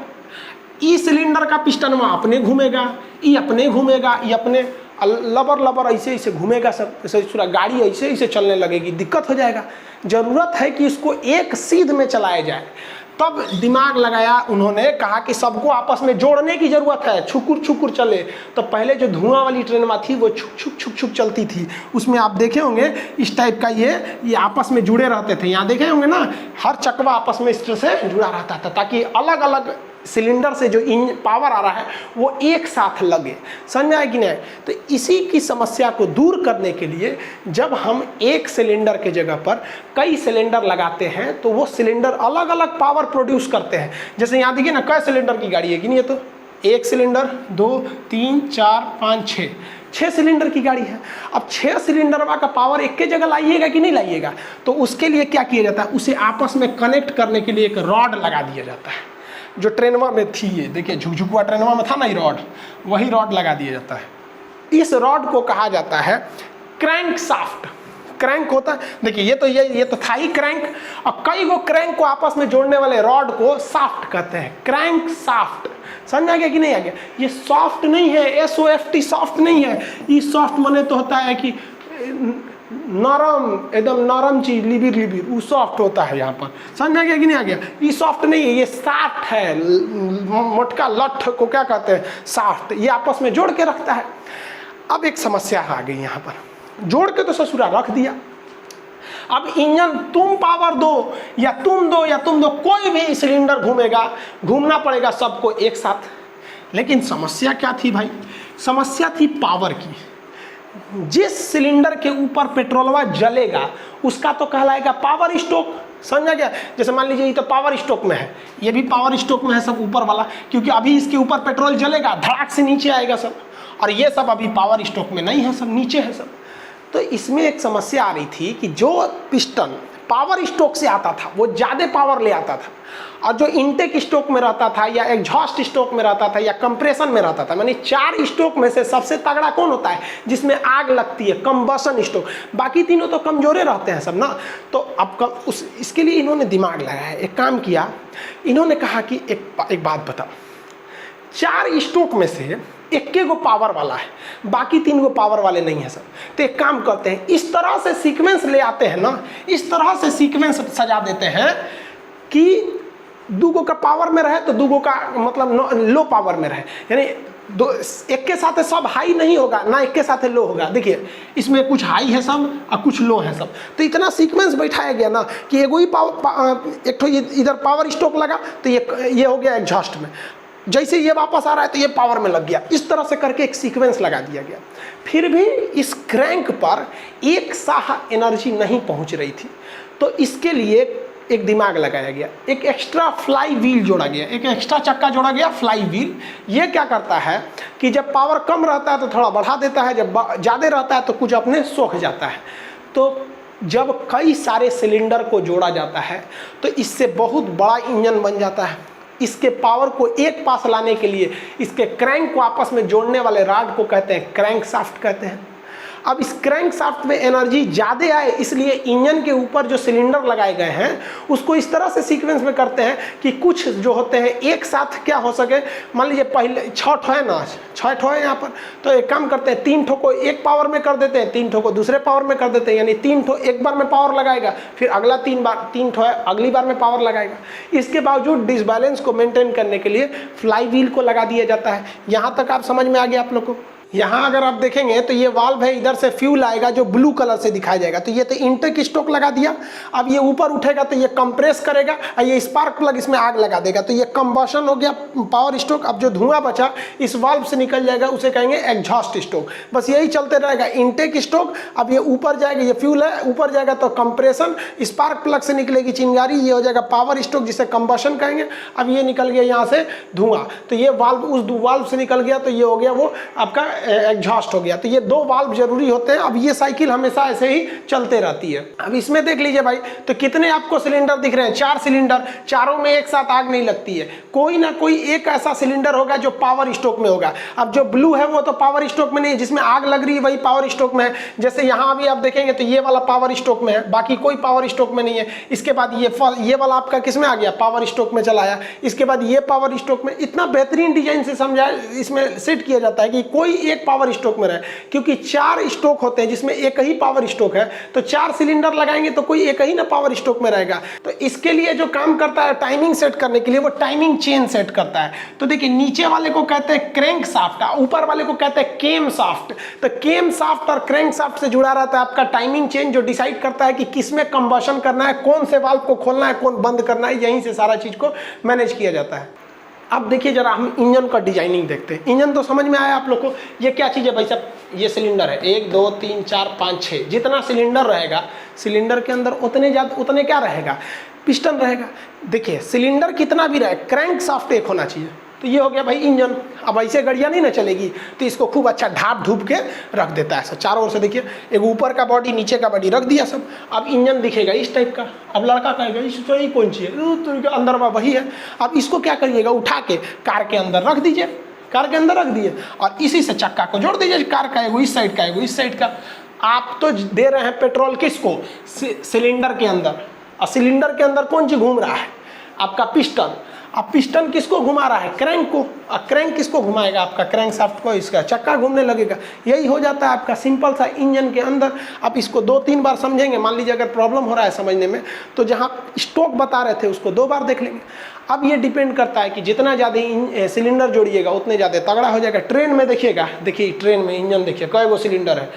ई सिलेंडर का पिस्टन में अपने घूमेगा, ई अपने घूमेगा, ई अपने लबर ऐसे ऐसे घूमेगा सब, ससुरा गाड़ी ऐसे ऐसे चलने लगेगी, दिक्कत हो जाएगा। ज़रूरत है कि इसको एक सीध में चलाया जाए। तब दिमाग लगाया उन्होंने, कहा कि सबको आपस में जोड़ने की ज़रूरत है, छुकुर छुकुर चले। तो पहले जो धुआं वाली ट्रेन थी वो छुक छुक छुक छुक चलती थी, उसमें आप देखे होंगे इस टाइप का ये आपस में जुड़े रहते थे। यहाँ देखे होंगे ना, हर चकवा आपस में इस तरह से जुड़ा रहता था, ताकि अलग अलग सिलेंडर से जो पावर आ रहा है वो एक साथ लगे। समझ में आए कि नहीं? तो इसी की समस्या को दूर करने के लिए जब हम एक सिलेंडर के जगह पर कई सिलेंडर लगाते हैं तो वो सिलेंडर अलग अलग पावर प्रोड्यूस करते हैं। जैसे यहाँ देखिए ना, कई सिलेंडर की गाड़ी है कि नहीं? ये तो 1 सिलेंडर, 2, 3, 4, 5, 6 सिलेंडर की गाड़ी है। अब 6 सिलेंडर का पावर एक के जगह लाइएगा कि नहीं लाइएगा? तो उसके लिए क्या किया जाता है, उसे आपस में कनेक्ट करने के लिए एक रॉड लगा दिया जाता है, जो ट्रेनवा में थी। ये देखिए, झुकझुकुआ ट्रेनवा में था ना, ये रॉड, वही रॉड लगा दिया जाता है। इस रॉड को कहा जाता है क्रैंक साफ्ट। क्रैंक होता है, देखिए ये तो था ही क्रैंक, और कई गो क्रैंक को आपस में जोड़ने वाले रॉड को साफ्ट कहते हैं, क्रैंक साफ्ट। समझ आ गया कि नहीं आ गया? ये सॉफ्ट नहीं है, SOFT सॉफ्ट नहीं है। ये सॉफ्ट माने तो होता है कि नरम, एकदम नरम चीज, लिबिर वो सॉफ्ट होता है। यहाँ पर समझ आ गया कि नहीं आ गया? ये सॉफ्ट नहीं है, ये साफ्ट है। मोटका लठ को क्या कहते हैं? साफ्ट। ये आपस में जोड़ के रखता है। अब एक समस्या आ गई यहाँ पर, जोड़ के तो ससुरा रख दिया, अब इंजन तुम पावर दो या तुम दो या तुम दो, कोई भी सिलेंडर घूमेगा, घूमना पड़ेगा सबको एक साथ। लेकिन समस्या क्या थी भाई? समस्या थी पावर की। जिस सिलेंडर के ऊपर पेट्रोलवा जलेगा उसका तो कहलाएगा पावर स्टोक। समझा गया? जैसे मान लीजिए ये तो पावर स्टोक में है, ये भी पावर स्टोक में है सब ऊपर वाला, क्योंकि अभी इसके ऊपर पेट्रोल जलेगा, धड़ाक से नीचे आएगा सब, और ये सब अभी पावर स्टोक में नहीं है, सब नीचे है सब। तो इसमें एक समस्या आ रही थी कि जो पिस्टन पावर स्टोक से आता था वो ज़्यादा पावर ले आता था, और जो इनटेक स्टोक में रहता था या एग्जॉस्ट स्टोक में रहता था या कंप्रेशन में रहता था, यानी 4 स्टोक में से सबसे तगड़ा कौन होता है? जिसमें आग लगती है, कंबशन स्टोक। बाकी तीनों तो कमजोरे रहते हैं सब ना। तो अब इसके लिए इन्होंने दिमाग लगाया, एक काम किया, इन्होंने कहा कि एक बात बताओ, 4 स्टोक में से एक गो पावर वाला है, बाकी 3 गो पावर वाले नहीं है सब। तो एक काम करते हैं, इस तरह से सीक्वेंस ले आते हैं ना, इस तरह से सीक्वेंस सजा देते हैं कि 2 गो का पावर में रहे तो 2 गो का मतलब लो पावर में रहे, यानी एक के साथ सब हाई नहीं होगा ना, एक के साथ लो होगा। देखिए इसमें कुछ हाई है सब और कुछ लो है सब। तो इतना सीक्वेंस बैठाया गया ना कि एगो ही एक तो इधर पावर स्टोक लगा तो ये हो गया एग्जॉस्ट में, जैसे ये वापस आ रहा है तो ये पावर में लग गया। इस तरह से करके एक सीक्वेंस लगा दिया गया। फिर भी इस क्रैंक पर एक साह एनर्जी नहीं पहुंच रही थी, तो इसके लिए एक दिमाग लगाया गया, एक एक्स्ट्रा फ्लाई व्हील जोड़ा गया, एक एक्स्ट्रा चक्का जोड़ा गया, फ्लाई व्हील। ये क्या करता है कि जब पावर कम रहता है तो थोड़ा बढ़ा देता है, जब ज़्यादा रहता है तो कुछ अपने सोख जाता है। तो जब कई सारे सिलेंडर को जोड़ा जाता है तो इससे बहुत बड़ा इंजन बन जाता है। इसके पावर को एक पास लाने के लिए इसके क्रैंक को आपस में जोड़ने वाले रॉड को कहते हैं क्रैंक शाफ्ट कहते हैं। अब इस क्रैंक शाफ्ट में एनर्जी ज़्यादा आए इसलिए इंजन के ऊपर जो सिलेंडर लगाए गए हैं उसको इस तरह से सीक्वेंस में करते हैं कि कुछ जो होते हैं एक साथ क्या हो सके। मान लीजिए पहले 6 ठो है ना, 6 ठो है यहाँ पर, तो एक काम करते हैं 3 ठो को एक पावर में कर देते हैं, 3 ठो को दूसरे पावर में कर देते हैं, यानी 3 ठो एक बार में पावर लगाएगा, फिर अगला 3 ठो है अगली बार में पावर लगाएगा। इसके बावजूद डिसबैलेंस को मेंटेन करने के लिए फ्लाई व्हील को लगा दिया जाता है। यहाँ तक आप समझ में आ गया आप लोग को? यहाँ अगर आप देखेंगे तो ये वाल्व है, इधर से फ्यूल आएगा जो ब्लू कलर से दिखाया जाएगा। तो ये तो इनटेक स्टोक लगा दिया। अब ये ऊपर उठेगा तो ये कंप्रेस करेगा और ये स्पार्क प्लग इसमें आग लगा देगा। तो ये कंबशन हो गया पावर स्टोक। अब जो धुआं बचा इस वाल्व से निकल जाएगा, उसे कहेंगे एग्जॉस्ट स्टोक। बस यही चलते रहेगा। इनटेक स्टोक, अब ये ऊपर जाएगा, ये फ्यूल है, ऊपर जाएगा तो कंप्रेशन, स्पार्क प्लग से निकलेगी चिंगारी, ये हो जाएगा पावर स्टोक जिसे कंबशन कहेंगे। अब ये निकल गया यहाँ से धुआं, तो ये वाल्व उस वाल्व से निकल गया, तो ये हो गया वो आपका एग्जॉस्ट हो गया। तो ये दो वाल्व जरूरी होते हैं। अब ये साइकिल हमेशा ऐसे ही चलते रहती है। अब इसमें देख लीजिए भाई, तो कितने आपको सिलेंडर दिख रहे हैं? 4 सिलेंडर, चारों में एक साथ आग नहीं लगती है। कोई ना कोई एक ऐसा सिलेंडर होगा जो पावर स्टोक में होगा। अब जो ब्लू है वो तो पावर स्टोक में नहीं है, जिसमें आग लग रही है वही पावर स्टोक में है। जैसे यहाँ भी आप देखेंगे तो ये वाला पावर स्टोक में है, बाकी कोई पावर स्टोक में नहीं है। इसके बाद ये वाला आपका किस में आ गया? पावर स्टोक में चला आया। इसके बाद ये पावर स्टोक में। इतना बेहतरीन डिजाइन से समझा, इसमें सेट किया जाता है कि कोई एक पावर स्टोक में रहे, क्योंकि 4 स्टोक होते हैं जिसमें एक ही पावर स्टोक है। तो 4 सिलेंडर लगाएंगे तो कोई एक ही ना पावर स्टोक में रहेगा। तो इसके लिए जो काम करता है टाइमिंग सेट करने के लिए, वो टाइमिंग चेन सेट करता है। तो देखिए, नीचे वाले को कहते हैं क्रैंक शाफ्ट, ऊपर वाले को कहते हैं केम शाफ्ट। तो केम शाफ्ट और क्रैंक शाफ्ट से जुड़ा रहता है आपका टाइमिंग चेन, जो डिसाइड करता है कि किसमें कंबशन करना है, कौन से वाल्व को खोलना है, कौन बंद करना है। यहीं से सारा चीज को मैनेज किया जाता है। अब देखिए जरा हम इंजन का डिजाइनिंग देखते हैं। इंजन तो समझ में आया आप लोग को। ये क्या चीज़ है भाई साहब? ये सिलेंडर है, 1 2 3 4 5 6। जितना सिलेंडर रहेगा, सिलेंडर के अंदर उतने क्या रहेगा? पिस्टन रहेगा। देखिए, सिलेंडर कितना भी रहे, क्रैंक शाफ्ट एक होना चाहिए। तो ये हो गया भाई इंजन। अब ऐसे गाड़ियाँ नहीं ना चलेगी, तो इसको खूब अच्छा ढाप ढूप के रख देता है सब चारों ओर से। देखिए, एक ऊपर का बॉडी, नीचे का बॉडी रख दिया सब। अब इंजन दिखेगा इस टाइप का। अब लड़का कहेगा इसको यही कौन सी है, तो अंदर वही है। अब इसको क्या करिएगा? उठा के कार के अंदर रख दीजिए। कार के अंदर रख दिए और इसी से चक्का को जोड़ दीजिए। कार का एगो इस साइड का, एगो इस साइड का। आप तो दे रहे हैं पेट्रोल किसको? सिलेंडर के अंदर। और सिलेंडर के अंदर कौन सी घूम रहा है? आपका पिस्टन। अब पिस्टन किसको घुमा रहा है? क्रैंक को। और क्रैंक किसको घुमाएगा? आपका क्रैंक शाफ्ट को। इसका चक्का घूमने लगेगा। यही हो जाता है आपका सिंपल सा इंजन के अंदर। आप इसको 2-3 बार समझेंगे। मान लीजिए अगर प्रॉब्लम हो रहा है समझने में, तो जहाँ स्टोक बता रहे थे उसको 2 बार देख लेंगे। अब ये डिपेंड करता है कि जितना ज़्यादा सिलेंडर जोड़िएगा उतने ज़्यादा तगड़ा हो जाएगा। ट्रेन में देखिएगा, देखिए ट्रेन में इंजन देखिए कै गो सिलेंडर है?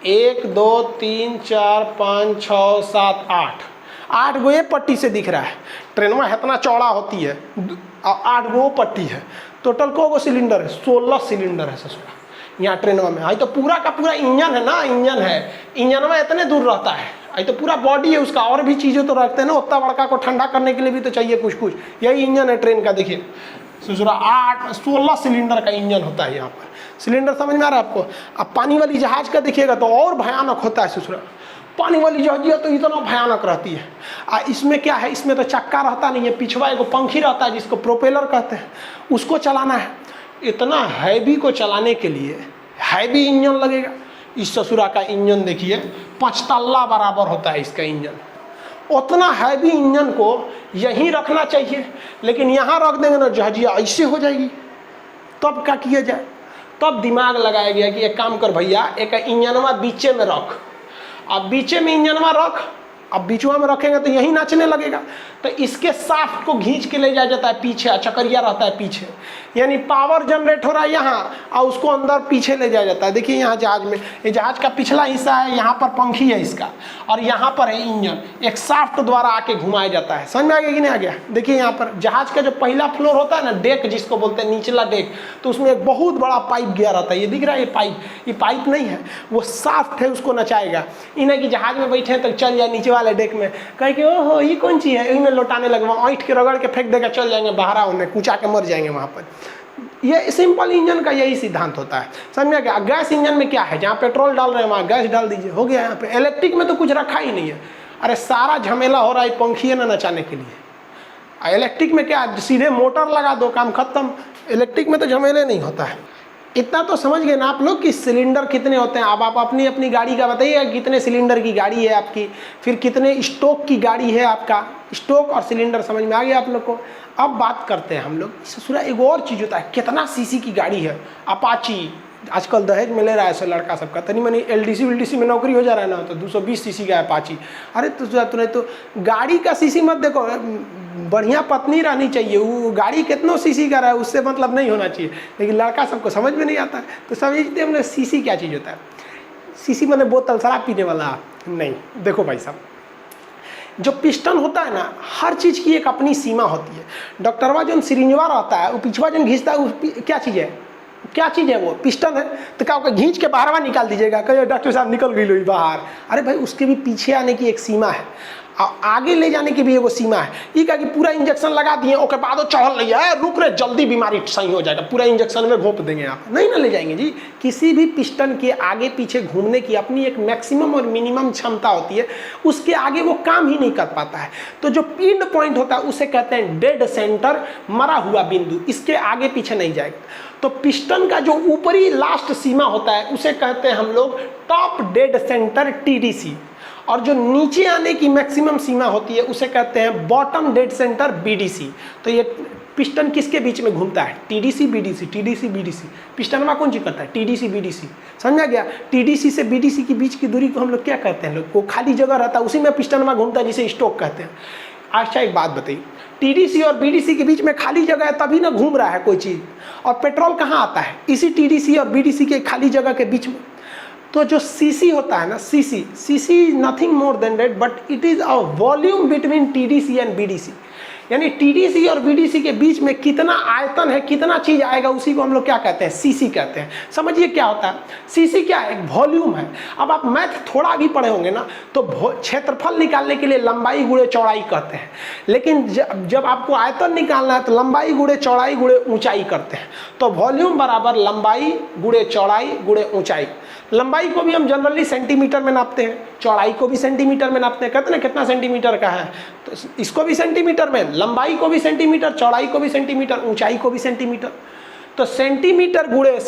1 2 3 4 5 6 7 8 गो ये पट्टी से दिख रहा है। ट्रेन में इतना चौड़ा होती है, 8 गो पट्टी है। टोटल को गो सिलेंडर है? 16 सिलेंडर है ससुरा यहाँ ट्रेन में। आई तो पूरा का पूरा इंजन है ना, इंजन है। इंजन में इतने दूर रहता है। आई तो पूरा बॉडी है उसका। और भी चीज़ें तो रखते हैं ना, उतना बड़का को ठंडा करने के लिए भी तो चाहिए कुछ कुछ। यही इंजन है ट्रेन का। देखिए ससुरा 16 सिलेंडर का इंजन होता है यहाँ पर। सिलेंडर समझ में आ रहा है आपको? अब पानी वाली जहाज का देखिएगा तो और भयानक होता है ससुरा। पानी वाली जहाजिया तो इतना भयानक रहती है। इसमें क्या है? इसमें तो चक्का रहता नहीं है, पिछवा एगो पंखी रहता है जिसको प्रोपेलर कहते हैं, उसको चलाना है। इतना हैवी को चलाने के लिए हैवी इंजन लगेगा। इस ससुरा का इंजन देखिए 5 तल्ला बराबर होता है इसका इंजन। उतना हैवी इंजन को यहीं रखना चाहिए, लेकिन यहाँ रख देंगे ना जहाजिया ऐसे हो जाएगी। तब क्या किया जाए? तब दिमाग लगाया गया कि एक काम कर भैया, एक इंजनवा बीचे में रख। अब बीचे में इंजनवा रख। अब बीचवा में रखेंगे तो यही नाचने लगेगा। तो इसके शाफ्ट को खींच के ले जाया जाता है पीछे, चकरिया रहता है पीछे, यानी पावर जनरेट हो रहा है यहाँ और उसको अंदर पीछे ले जाया जाता है। देखिए यहाँ जहाज में, ये जहाज का पिछला हिस्सा है, यहाँ पर पंखी है इसका और यहाँ पर है इंजन। एक शाफ्ट द्वारा आके घुमाया जाता है। समझ में आ गया कि नहीं आ गया? देखिए यहाँ पर जहाज का जो पहला फ्लोर होता है ना, डेक जिसको बोलते हैं, निचला डेक, तो उसमें एक बहुत बड़ा पाइप गया रहता है। ये दिख रहा है? ये पाइप, ये पाइप नहीं है, वो शाफ्ट है, उसको नचाएगा। इन्हें कि जहाज में बैठे तो चल जाए नीचे वाले डेक में, कहे कि ओहो ये कौन चीज़ है, इनमें लौटाने लगे, वहाँ ऐंठ के रगड़ के फेंक देगा, चल जाएंगे बाहर, उन्हें कूचा के मर जाएंगे वहाँ पर। ये सिंपल इंजन का यही सिद्धांत होता है। समझ में क्या? गैस इंजन में क्या है? जहाँ पेट्रोल डाल रहे हैं वहाँ गैस डाल दीजिए, हो गया। यहाँ पे इलेक्ट्रिक में तो कुछ रखा ही नहीं है। अरे सारा झमेला हो रहा है पंखी है ना नचाने के लिए। इलेक्ट्रिक में क्या, सीधे मोटर लगा दो, काम खत्म। इलेक्ट्रिक में तो झमेले नहीं होता है। इतना तो समझ गए ना आप लोग कि सिलेंडर कितने होते हैं। अब आप अपनी अपनी गाड़ी का बताइए, कितने सिलेंडर की गाड़ी है आपकी, फिर कितने स्टोक की गाड़ी है आपका। स्टोक और सिलेंडर समझ में आ गया आप लोग को। अब बात करते हैं हम लोग ससुरा, एक और चीज़ होता है, कितना सीसी की गाड़ी है। अपाची आजकल दहेज में ले रहा है ऐसे लड़का सबका, तनी मनी LDC में नौकरी हो जा रहा है ना, तो 220 सीसी का अपाची। अरे तुरंत तो गाड़ी का सीसी मत देखो, बढ़िया पत्नी रहनी चाहिए, वो गाड़ी कितनों सीसी का रहा है उससे मतलब नहीं होना चाहिए, लेकिन लड़का सबको समझ में नहीं आता है। तो समझते हमने सीसी क्या चीज़ होता है। सीसी मैंने बोतल शराब पीने वाला नहीं। देखो भाई साहब, जो पिस्टन होता है ना, हर चीज़ की एक अपनी सीमा होती है। डॉक्टरवा जो सिरिंजवा रहता है, वो पिछवा जो घींचता है, वो क्या चीज़ है, क्या चीज़ है, वो पिस्टन है। तो क्या होगा, घींच के बाहरवा निकाल दीजिएगा, कहिए डॉक्टर साहब निकल गई लो बाहर। अरे भाई, उसके भी पीछे आने की एक सीमा है, आगे ले जाने की भी एगो सीमा है। ये क्या कि पूरा इंजेक्शन लगा दिए, ओके बाद चढ़ल रही है, रुक रहे, जल्दी बीमारी सही हो जाएगा, पूरा इंजेक्शन में घोंप देंगे आप, नहीं ना ले जाएंगे जी। किसी भी पिस्टन के आगे पीछे घूमने की अपनी एक मैक्सिमम और मिनिमम क्षमता होती है, उसके आगे वो काम ही नहीं कर पाता है। तो जो एंड पॉइंट होता है उसे कहते हैं डेड सेंटर, मरा हुआ बिंदु, इसके आगे पीछे नहीं जाएगा। तो पिस्टन का जो ऊपरी लास्ट सीमा होता है उसे कहते हैं हम लोग टॉप डेड सेंटर TDC, और जो नीचे आने की मैक्सिमम सीमा होती है उसे कहते हैं बॉटम डेड सेंटर BDC। तो ये पिस्टन किसके बीच में घूमता है, TDC BDC। पिस्टन में कौन चीज करता है, TDC BDC, समझा गया। TDC से BDC के बीच की दूरी को हम लोग क्या कहते हैं, लोग को खाली जगह रहता है उसी में पिस्टन में घूमता है, जिसे स्टोक कहते हैं। अच्छा एक बात बताइए, TDC और BDC के बीच में खाली जगह है तभी ना घूम रहा है कोई चीज़, और पेट्रोल कहाँ आता है, इसी TDC और BDC के खाली जगह के बीच में। तो जो CC होता है ना, CC is nothing more than that, but it is a volume between TDC and BDC। यानी TDC और BDC के बीच में कितना आयतन है, कितना चीज आएगा, उसी को हम लोग क्या कहते हैं, CC कहते हैं। समझिए क्या होता है, CC क्या है, एक वॉल्यूम है। अब आप मैथ थोड़ा भी पढ़े होंगे ना, तो क्षेत्रफल निकालने के लिए लंबाई गुणे चौड़ाई कहते हैं, लेकिन जब आपको आयतन निकालना है तो लंबाई गुणे चौड़ाई गुणे ऊंचाई करते हैं। तो वॉल्यूम बराबर लंबाई गुणे चौड़ाई गुणे ऊंचाई। लंबाई को भी हम जनरली सेंटीमीटर में नापते हैं, चौड़ाई को भी सेंटीमीटर में नापते हैं, कहते हैं कितना सेंटीमीटर का है, तो इसको भी सेंटीमीटर में, लंबाई को भी सेंटीमीटर, चौड़ाई को भी सेंटीमीटर, ऊंचाई को भी सेंटीमीटर। तो सेंटीमीटर गुणे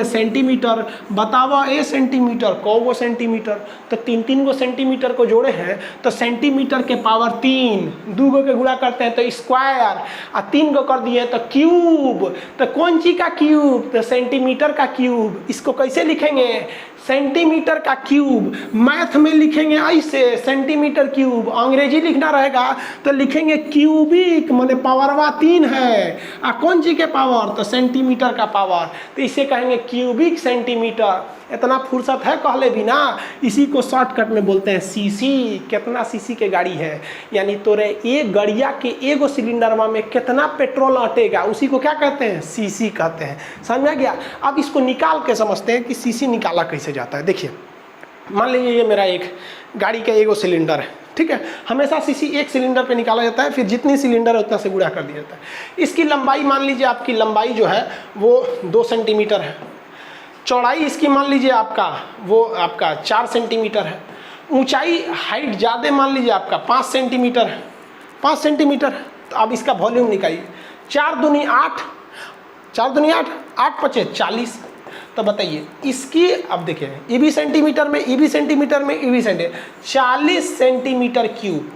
सेंटीमीटर, बतावा ए सेंटीमीटर को सेंटीमीटर, तो 3 गो सेंटीमीटर को जोड़े हैं तो सेंटीमीटर के पावर 3, 2 गो के गुणा करते हैं तो स्क्वायर, और 3 गो कर दिए तो क्यूब। तो कौन सी का क्यूब, तो सेंटीमीटर का क्यूब। इसको कैसे लिखेंगे, सेंटीमीटर का क्यूब। मैथ में लिखेंगे ऐसे, सेंटीमीटर क्यूब। अंग्रेजी लिखना रहेगा तो लिखेंगे क्यूबिक, माने पावरवा 3 है, और कौन सी के पावर, तो सेंटीमीटर का पावर, तो इसे कहेंगे क्यूबिक सेंटीमीटर। इतना फुर्सत है कहले बिना, इसी को शॉर्टकट में बोलते हैं CC। कितना CC के गाड़ी है, यानी तोरे एक गड़िया के एगो सिलेंडरवा में कितना पेट्रोल अटेगा, उसी को क्या कहते हैं, CC कहते हैं। समझ गया। अब इसको निकाल के समझते हैं कि CC निकाला कैसे जाता है। देखिए, मान लीजिए ये मेरा एक गाड़ी का एगो सिलेंडर है, ठीक है। हमेशा CC एक सिलेंडर पे निकाला जाता है, फिर जितनी सिलेंडर है उतना से गुणा कर दिया जाता है। इसकी लंबाई मान लीजिए, आपकी लंबाई जो है वो 2 सेंटीमीटर है, चौड़ाई इसकी मान लीजिए आपका वो आपका 4 सेंटीमीटर है, ऊंचाई हाइट ज़्यादा मान लीजिए आपका 5 सेंटीमीटर है, 5 सेंटीमीटर। तो अब इसका वॉल्यूम निकालिए, 4 दूनी 8, 4 दूनी 8, 8 पचे 40। तो बताइए इसकी, अब देखिए ये भी सेंटीमीटर में, ये भी सेंटीमीटर में, ये भी सेंटीमीटर, 40 सेंटीमीटर क्यूब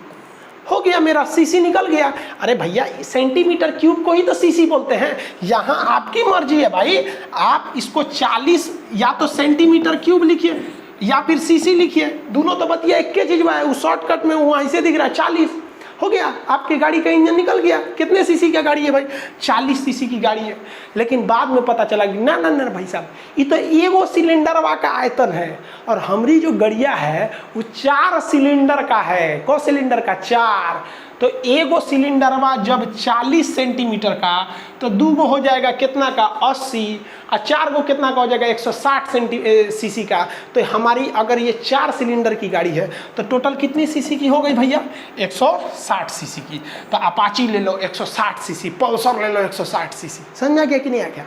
हो गया मेरा, CC निकल गया। अरे भैया, सेंटीमीटर क्यूब को ही तो CC बोलते हैं। यहाँ आपकी मर्जी है भाई, आप इसको 40 या तो सेंटीमीटर क्यूब लिखिए या फिर CC लिखिए, दोनों तो बतिया एक चीज है। उस शॉर्टकट में वहाँ ऐसे दिख रहा है 40, हो गया, आपकी गाड़ी का इंजन निकल गया। कितने CC का गाड़ी है भाई, 40 CC की गाड़ी है। लेकिन बाद में पता चला कि ना ना ना भाई साहब, ये तो एगो सिलेंडरवा का आयतन है, और हमारी जो गड़िया है वो 4 सिलेंडर का है। कौ सिलेंडर का, 4। तो एगो सिलेंडरवा जब 40 सेंटीमीटर का, तो 2 गो हो जाएगा कितना का, 80, और 4 गो कितना का हो जाएगा, 160 CC का। तो हमारी अगर ये 4 सिलेंडर की गाड़ी है तो टोटल कितनी CC की हो गई भैया, 160 CC की। तो अपाची ले लो 160 CC, पल्सर ले लो 160 CC। समझा गया कि नहीं आ गया।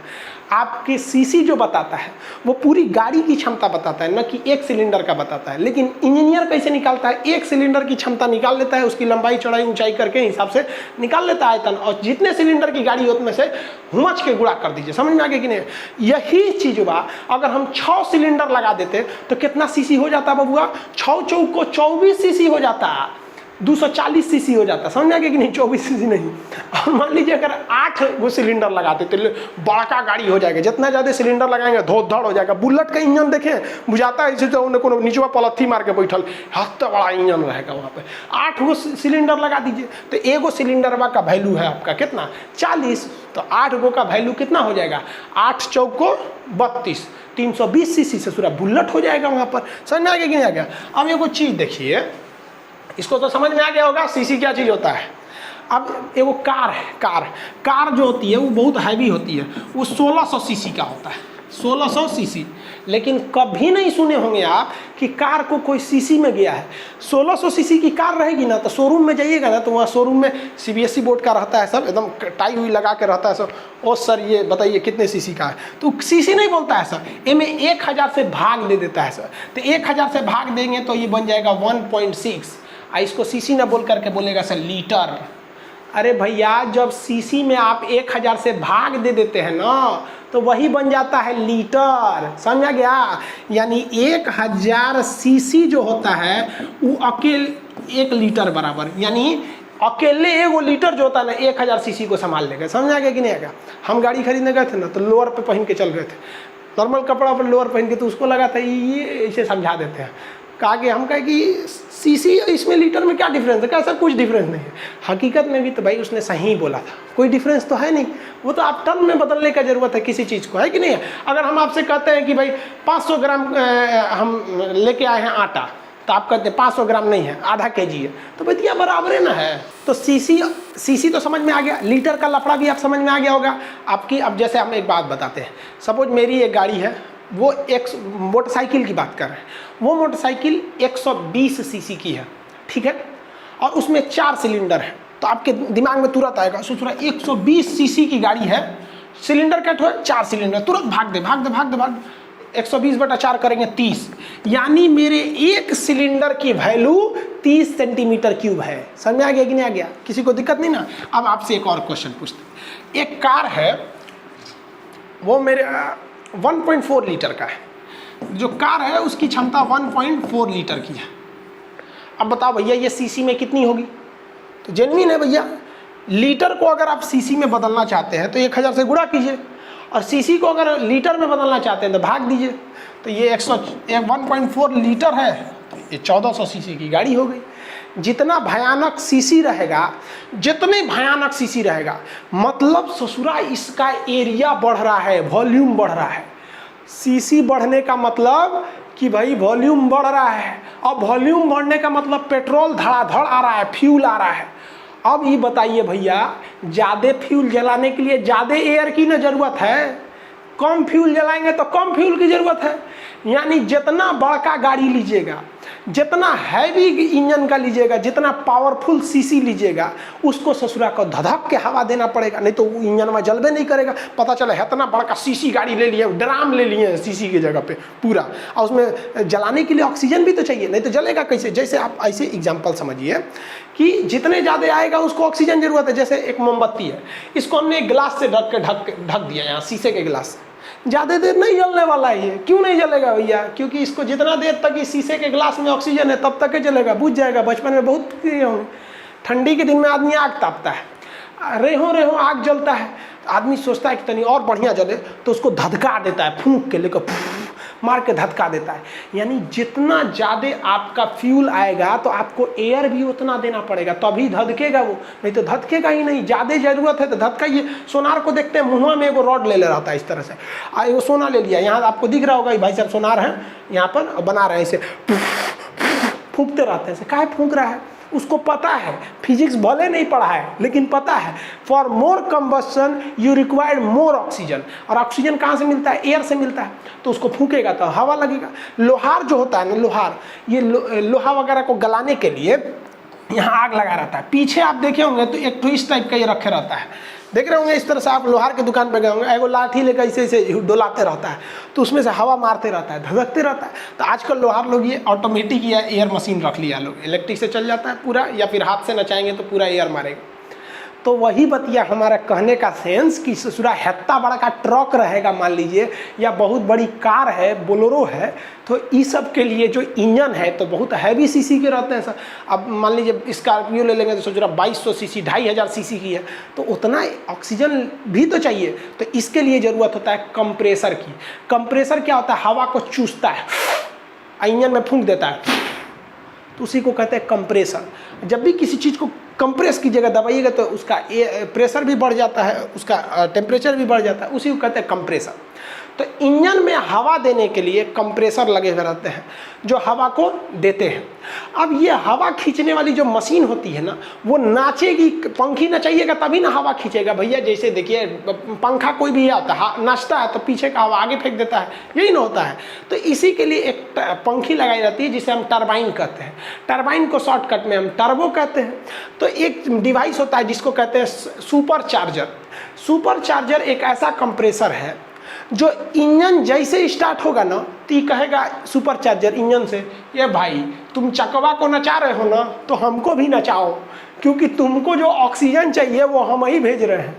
आपके CC जो बताता है वो पूरी गाड़ी की क्षमता बताता है, न कि एक सिलेंडर का बताता है। लेकिन इंजीनियर कैसे निकालता है, एक सिलेंडर की क्षमता निकाल लेता है, उसकी लंबाई चौड़ाई ऊंचाई करके हिसाब से निकाल लेता है आयतन, और जितने सिलेंडर की गाड़ी होती में से हुमच के गुणा कर दीजिए। समझ में आ गया कि नहीं। यही चीज बा, अगर हम 6 सिलेंडर लगा देते तो कितना CC हो जाता बबुआ, 6 चौक को 24 CC हो जाता। 240 सीसी हो जाता, समझ आ गया कि नहीं, 24 सीसी नहीं। और मान लीजिए अगर 8 वो सिलेंडर लगाते तो बड़का गाड़ी हो जाएगा, जितना ज़्यादा सिलेंडर लगाएंगे धोध-धाड़ हो जाएगा। बुलेट का इंजन देखें, बुझाता है जैसे उन्हें कोनो नीचवा पलथी मार के बैठल, हत्ता बड़ा इंजन रहेगा वहाँ पे। 8 गो सिलेंडर लगा दीजिए तो एगो सिलेंडरवा का वैल्यू है आपका कितना, 40, तो 8 गो का वैल्यू कितना हो जाएगा, 8 चौको 32, 320 सीसी से पूरा बुलेट हो जाएगा वहाँ पर। समझ में आ गया कि नहीं आ गया। अब एगो चीज़ देखिए, इसको तो समझ में आ गया होगा सीसी क्या चीज़ होता है। अब एगो कार है, कार जो होती है वो बहुत हैवी होती है, वो 1600 सीसी का होता है, 1600 सीसी। लेकिन कभी नहीं सुने होंगे आप कि कार को कोई सीसी में गया है। 1600 सीसी की कार रहेगी ना तो शोरूम में जाइएगा ना तो वहाँ शोरूम में CBSE बोर्ड का रहता है, सब एकदम टाई हुई लगा के रहता है सब। और सर ये बताइए कितने सीसी का है, तो सीसी नहीं बोलता है सर, इनमें 1000 से भाग दे देता है सर। तो 1000 से भाग देंगे तो ये बन जाएगा 1.6, इसको सीसी ना बोल करके बोलेगा सर लीटर। अरे भैया जब सीसी में आप 1000 से भाग दे देते हैं ना तो वही बन जाता है लीटर, समझा गया। यानी 1000 सीसी जो होता है वो अकेले 1 लीटर बराबर, यानी अकेले एगो लीटर जो होता है ना 1000 सीसी को संभाल लेगा। समझा गया कि नहीं आएगा। हम गाड़ी खरीदने गए थे ना तो लोअर पे पहन के चल गए थे, नॉर्मल कपड़ा पर लोअर पहन के, तो उसको लगा था ये इसे समझा देते हैं। कहा कि हम कहे कि सीसी इसमें लीटर में क्या डिफरेंस है, क्या सर कुछ डिफरेंस नहीं है। हकीकत में भी तो भाई उसने सही बोला था, कोई डिफरेंस तो है नहीं, वो तो आप टर्म में बदलने का ज़रूरत है किसी चीज़ को, है कि नहीं है। अगर हम आपसे कहते हैं कि भाई 500 ग्राम हम लेके आए हैं आटा, तो आप कहते हैं 500 ग्राम नहीं है, आधा केजी है, तो भैया बराबर है ना है। तो सीसी तो समझ में आ गया, लीटर का लफड़ा भी आप समझ में आ गया होगा आपकी। अब जैसे हम एक बात बताते हैं, सपोज मेरी एक गाड़ी है, वो एक मोटरसाइकिल की बात कर रहे हैं, वो मोटरसाइकिल 120 सीसी की है, ठीक है, और उसमें 4 सिलेंडर है। तो आपके दिमाग में तुरंत आएगा सोच 120 सीसी की गाड़ी है, सिलेंडर कट हो 4 सिलेंडर, तुरंत भाग दे 120/4 करेंगे 30, यानी मेरे एक सिलेंडर की वैल्यू 30 सेंटीमीटर क्यूब है। समझ में आ गया कि नहीं आ गया, किसी को दिक्कत नहीं ना। अब आपसे एक और क्वेश्चन पूछते, एक कार है वो मेरे 1.4 लीटर का है, जो कार है उसकी क्षमता 1.4 लीटर की है। अब बताओ भैया ये सीसी में कितनी होगी, तो जेन्युइन है भैया। लीटर को अगर आप सीसी में बदलना चाहते हैं तो 1000 से गुणा कीजिए, और सीसी को अगर लीटर में बदलना चाहते हैं तो भाग दीजिए। तो ये 1.4 लीटर है, तो ये 1400 सीसी की गाड़ी हो गई। जितना भयानक सीसी रहेगा, जितने भयानक सीसी रहेगा, मतलब ससुरा इसका एरिया बढ़ रहा है, वॉल्यूम बढ़ रहा है। सीसी बढ़ने का मतलब कि भाई वॉल्यूम बढ़ रहा है, अब वॉल्यूम बढ़ने का मतलब पेट्रोल धड़ाधड़ आ रहा है, फ्यूल आ रहा है। अब ये बताइए भैया, ज़्यादा फ्यूल जलाने के लिए ज़्यादा एयर की ना ज़रूरत है, कम फ्यूल जलाएंगे तो कम फ्यूल की ज़रूरत है। यानी जितना बड़का गाड़ी लीजिएगा, जितना हैवी इंजन का लीजिएगा, जितना पावरफुल सीसी लीजिएगा, उसको ससुरा को धधक के हवा देना पड़ेगा, नहीं तो वो इंजन में जलबे नहीं करेगा। पता चला इतना बड़का सीसी गाड़ी ले लिए, ड्राम ले लिए सीसी की जगह पे पूरा, और उसमें जलाने के लिए ऑक्सीजन भी तो चाहिए, नहीं तो जलेगा कैसे। जैसे आप ऐसे एग्जाम्पल समझिए कि जितने ज़्यादा आएगा उसको ऑक्सीजन जरूरत है। जैसे एक मोमबत्ती है, इसको हमने एक गिलास से ढक दिया, यहाँ शीशे के गिलास से, ज़्यादा देर नहीं जलने वाला है ये। क्यों नहीं जलेगा भैया, क्योंकि इसको जितना देर तक इस शीशे के गिलास में ऑक्सीजन है तब तक ही जलेगा, बुझ जाएगा। बचपन में बहुत किए होंगे, ठंडी के दिन में आदमी आग तापता है, रेहो आग जलता है, आदमी सोचता है कि तनी और बढ़िया जले, तो उसको धधका देता है, फूंक के लेकर मार के धधका देता है। यानी जितना ज़्यादा आपका फ्यूल आएगा तो आपको एयर भी उतना देना पड़ेगा, तभी धधकेगा वो, नहीं तो धधकेगा ही नहीं। ज़्यादा ज़रूरत है तो धधकाइए। सोनार को देखते हैं, मुँह में एगो रॉड ले रहता है इस तरह से, एगो सोना ले लिया, यहाँ आपको दिख रहा होगा भाई साहब सोनार है, यहाँ पर बना रहे हैं, इसे फूंकते रहते हैं। काहे फूंक रहा है, उसको पता है, फिजिक्स भले नहीं पढ़ा है लेकिन पता है, for more combustion you required more oxygen. और ऑक्सीजन कहाँ से मिलता है, एयर से मिलता है, तो उसको फूंकेगा तो हवा लगेगा। लोहार जो होता है ना, लोहार, ये लोहा वगैरह को गलाने के लिए यहाँ आग लगा रहता है। पीछे आप देखे होंगे तो एक तो इस टाइप का ये रखे रहता है, देख रहे होंगे इस तरह से। आप लोहार की दुकान पर गए होंगे, एगो लाठी लेकर ऐसे ऐसे डोलाते रहता है, तो उसमें से हवा मारते रहता है, धधकते रहता है। तो आजकल लोहार लोग ये ऑटोमेटिक या एयर मशीन रख लिया लोग, इलेक्ट्रिक से चल जाता है पूरा, या फिर हाथ से नचाएंगे तो पूरा एयर मारेगा। तो वही बतिया हमारा कहने का सेंस कि ससुरा हेत्ता बड़ा का ट्रक रहेगा मान लीजिए, या बहुत बड़ी कार है, बोलेरो है, तो इस सब के लिए जो इंजन है तो बहुत हैवी सीसी के रहते हैं सर। अब मान लीजिए स्कॉर्पियो ले लेंगे तो ससुरा 2200 सीसी 2500 सीसी की है, तो उतना ऑक्सीजन भी तो चाहिए। तो इसके लिए ज़रूरत होता है कंप्रेसर की। कंप्रेसर क्या होता है? हवा को चूसता है, इंजन में फूंक देता है, तो उसी को कहते हैं कंप्रेसर। जब भी किसी चीज़ को कंप्रेस की जगह दबाइएगा तो उसका प्रेशर भी बढ़ जाता है, उसका टेम्परेचर भी बढ़ जाता है, उसी को कहते हैं कंप्रेसर। तो इंजन में हवा देने के लिए कंप्रेसर लगे हुए रहते हैं जो हवा को देते हैं। अब ये हवा खींचने वाली जो मशीन होती है ना, वो नाचेगी, पंखी नचाइएगा तभी ना हवा खींचेगा भैया। जैसे देखिए पंखा कोई भी आता है, नाचता है तो पीछे का हवा आगे फेंक देता है, यही ना होता है। तो इसी के लिए एक पंखी लगाई जाती है जिसे हम टरबाइन कहते हैं। टरबाइन को शॉर्टकट में हम टर्बो कहते हैं। तो एक डिवाइस होता है जिसको कहते हैं सुपर चार्जर। सुपर चार्जर एक ऐसा कंप्रेसर है जो इंजन जैसे स्टार्ट होगा ना तो कहेगा सुपर चार्जर इंजन से, ये भाई तुम चकवा को नचा रहे हो ना, तो हमको भी नचाओ, क्योंकि तुमको जो ऑक्सीजन चाहिए वो हम ही भेज रहे हैं।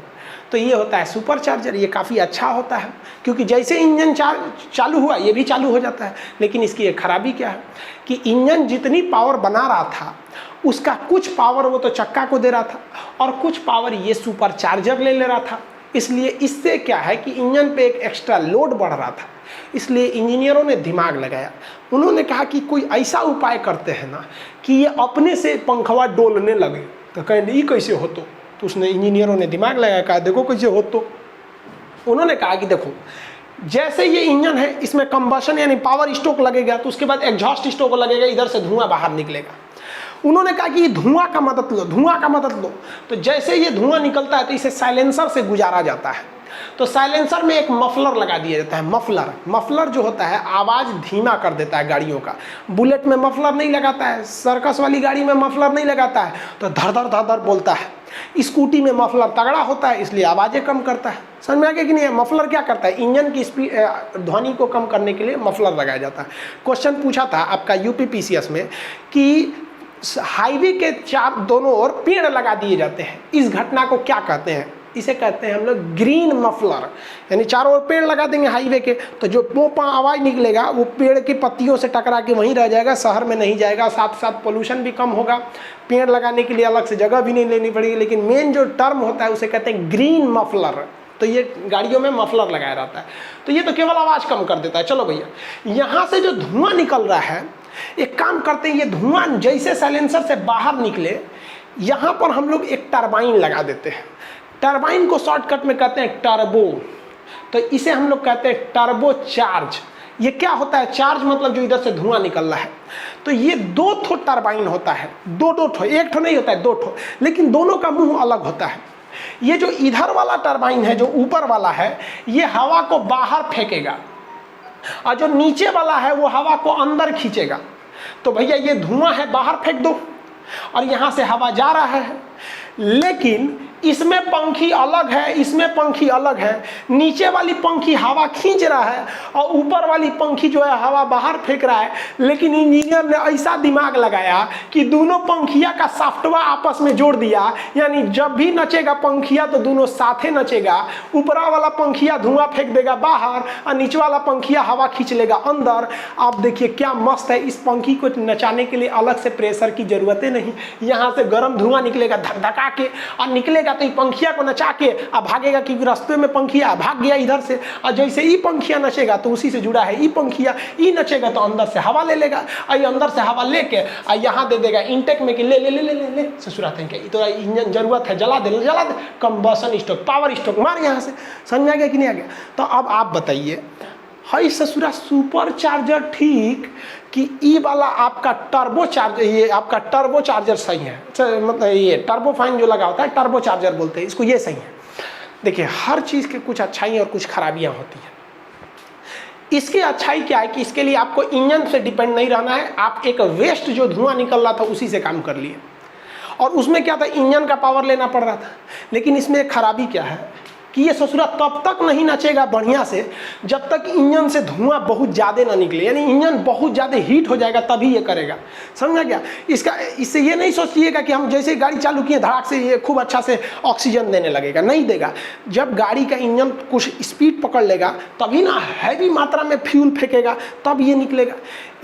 तो ये होता है सुपर चार्जर। ये काफ़ी अच्छा होता है क्योंकि जैसे इंजन चालू हुआ ये भी चालू हो जाता है। लेकिन इसकी एक खराबी क्या है कि इंजन जितनी पावर बना रहा था उसका कुछ पावर वो तो चक्का को दे रहा था और कुछ पावर ये सुपर चार्जर ले रहा था। इसलिए इससे क्या है कि इंजन पे एक एक्स्ट्रा लोड बढ़ रहा था। इसलिए इंजीनियरों ने दिमाग लगाया, उन्होंने कहा कि कोई ऐसा उपाय करते हैं ना कि ये अपने से पंखवा डोलने लगे। तो कहें ये कैसे हो? तो उसने इंजीनियरों ने दिमाग लगाया, कहा देखो कैसे हो। तो उन्होंने कहा कि देखो जैसे ये इंजन है इसमें कंबशन यानी पावर स्ट्रोक लगेगा तो उसके बाद एग्जॉस्ट स्ट्रोक लगेगा, इधर से धुआं बाहर निकलेगा। उन्होंने कहा कि धुआं का मदद लो, धुआं का मदद लो। तो जैसे ये धुआं निकलता है तो इसे साइलेंसर से गुजारा जाता है। तो साइलेंसर में एक मफलर लगा दिया जाता है। मफलर जो होता है आवाज़ धीमा कर देता है गाड़ियों का। बुलेट में मफलर नहीं लगाता है, सर्कस वाली गाड़ी में मफलर नहीं लगाता है, तो धड़ धड़ बोलता है। स्कूटी में मफलर तगड़ा होता है इसलिए आवाज़ें कम करता है। समझ में आ गया कि नहीं? मफलर क्या करता है? इंजन की स्पीड ध्वनि को कम करने के लिए मफलर लगाया जाता है। क्वेश्चन पूछा था आपका यूपीपीसीएस में कि हाईवे के दोनों ओर पेड़ लगा दिए जाते हैं, इस घटना को क्या कहते हैं? इसे कहते हैं हम लोग ग्रीन मफलर। यानी चारों ओर पेड़ लगा देंगे हाईवे के, तो जो पोपा आवाज़ निकलेगा वो पेड़ की पत्तियों से टकरा के वहीं रह जाएगा, शहर में नहीं जाएगा। साथ साथ पोल्यूशन भी कम होगा, पेड़ लगाने के लिए अलग से जगह भी नहीं लेनी पड़ेगी। लेकिन मेन जो टर्म होता है उसे कहते हैं ग्रीन मफलर। तो ये गाड़ियों में मफलर लगाया रहता है। तो ये तो केवल आवाज़ कम कर देता है। चलो भैया, यहाँ से जो धुआं निकल रहा है, एक काम करते हैं, ये धुआं जैसे साइलेंसर से बाहर निकले यहाँ पर हम लोग एक टरबाइन लगा देते हैं। टरबाइन को शॉर्टकट में कहते हैं टर्बो। तो इसे हम लोग कहते हैं टर्बो चार्ज। ये क्या होता है? चार्ज मतलब जो इधर से धुआं निकल रहा है। तो ये 2 ठो टरबाइन होता है, 2 ठो, एक ठो नहीं होता है, 2 ठो, लेकिन दोनों का मुंह अलग होता है। ये जो इधर वाला टरबाइन है, जो ऊपर वाला है, ये हवा को बाहर फेंकेगा और जो नीचे वाला है वो हवा को अंदर खींचेगा। तो भैया ये धुआं है, बाहर फेंक दो और यहाँ से हवा जा रहा है। लेकिन इसमें पंखी अलग है, इसमें पंखी अलग है। नीचे वाली पंखी हवा खींच रहा है और ऊपर वाली पंखी जो है हवा बाहर फेंक रहा है। लेकिन इंजीनियर ने ऐसा दिमाग लगाया कि दोनों पंखिया का सॉफ्टवेयर आपस में जोड़ दिया, यानी जब भी नचेगा पंखिया तो दोनों साथे नचेगा। ऊपरा वाला पंखिया धुआं फेंक देगा बाहर और नीचे वाला पंखिया हवा खींच लेगा अंदर। आप देखिए क्या मस्त है। इस पंखी को नचाने के लिए अलग से प्रेशर की जरूरत नहीं। यहाँ से गर्म धुआं निकलेगा धक-धका के और निकलेगा तो ये पंखिया को नचा के अब भागेगा, क्योंकि रास्ते में पंखिया भाग गया इधर से। और जैसे ही पंखिया नचेगा तो उसी से जुड़ा है, ई पंखिया ई नचेगा तो अंदर से हवा ले लेगा और ये अंदर से हवा लेके और यहाँ दे देगा इनटेक में कि ले ले ले ले ले ले ससुरा थे क्या तो इंजन जरूरत है, जला दे कंबशन स्ट्रोक, पावर स्ट्रोक मार यहाँ से। समझ में आ गया कि नहीं आ गया? तो अब आप बताइए, हाई ससुरा सुपर चार्जर ठीक कि ई वाला आपका टर्बो चार्जर, ये आपका टर्बो चार्जर सही है? मतलब ये टर्बो फाइन जो लगा होता है टर्बो चार्जर बोलते हैं इसको, ये सही है। देखिए हर चीज़ के कुछ अच्छाई और कुछ खराबियां होती हैं। इसकी अच्छाई क्या है कि इसके लिए आपको इंजन से डिपेंड नहीं रहना है। आप एक वेस्ट जो धुआं निकल रहा था उसी से काम कर लिए, और उसमें क्या था, इंजन का पावर लेना पड़ रहा था। लेकिन इसमें एक खराबी क्या है कि ये ससुरा तब तक नहीं नचेगा बढ़िया से जब तक इंजन से धुआं बहुत ज़्यादा ना निकले, यानी इंजन बहुत ज़्यादा हीट हो जाएगा तभी ये करेगा। समझा क्या? इससे ये नहीं सोचिएगा कि हम जैसे गाड़ी चालू किए धड़ाक से ये खूब अच्छा से ऑक्सीजन देने लगेगा, नहीं देगा। जब गाड़ी का इंजन कुछ स्पीड पकड़ लेगा तभी ना हैवी मात्रा में फ्यूल फेंकेगा, तब ये निकलेगा।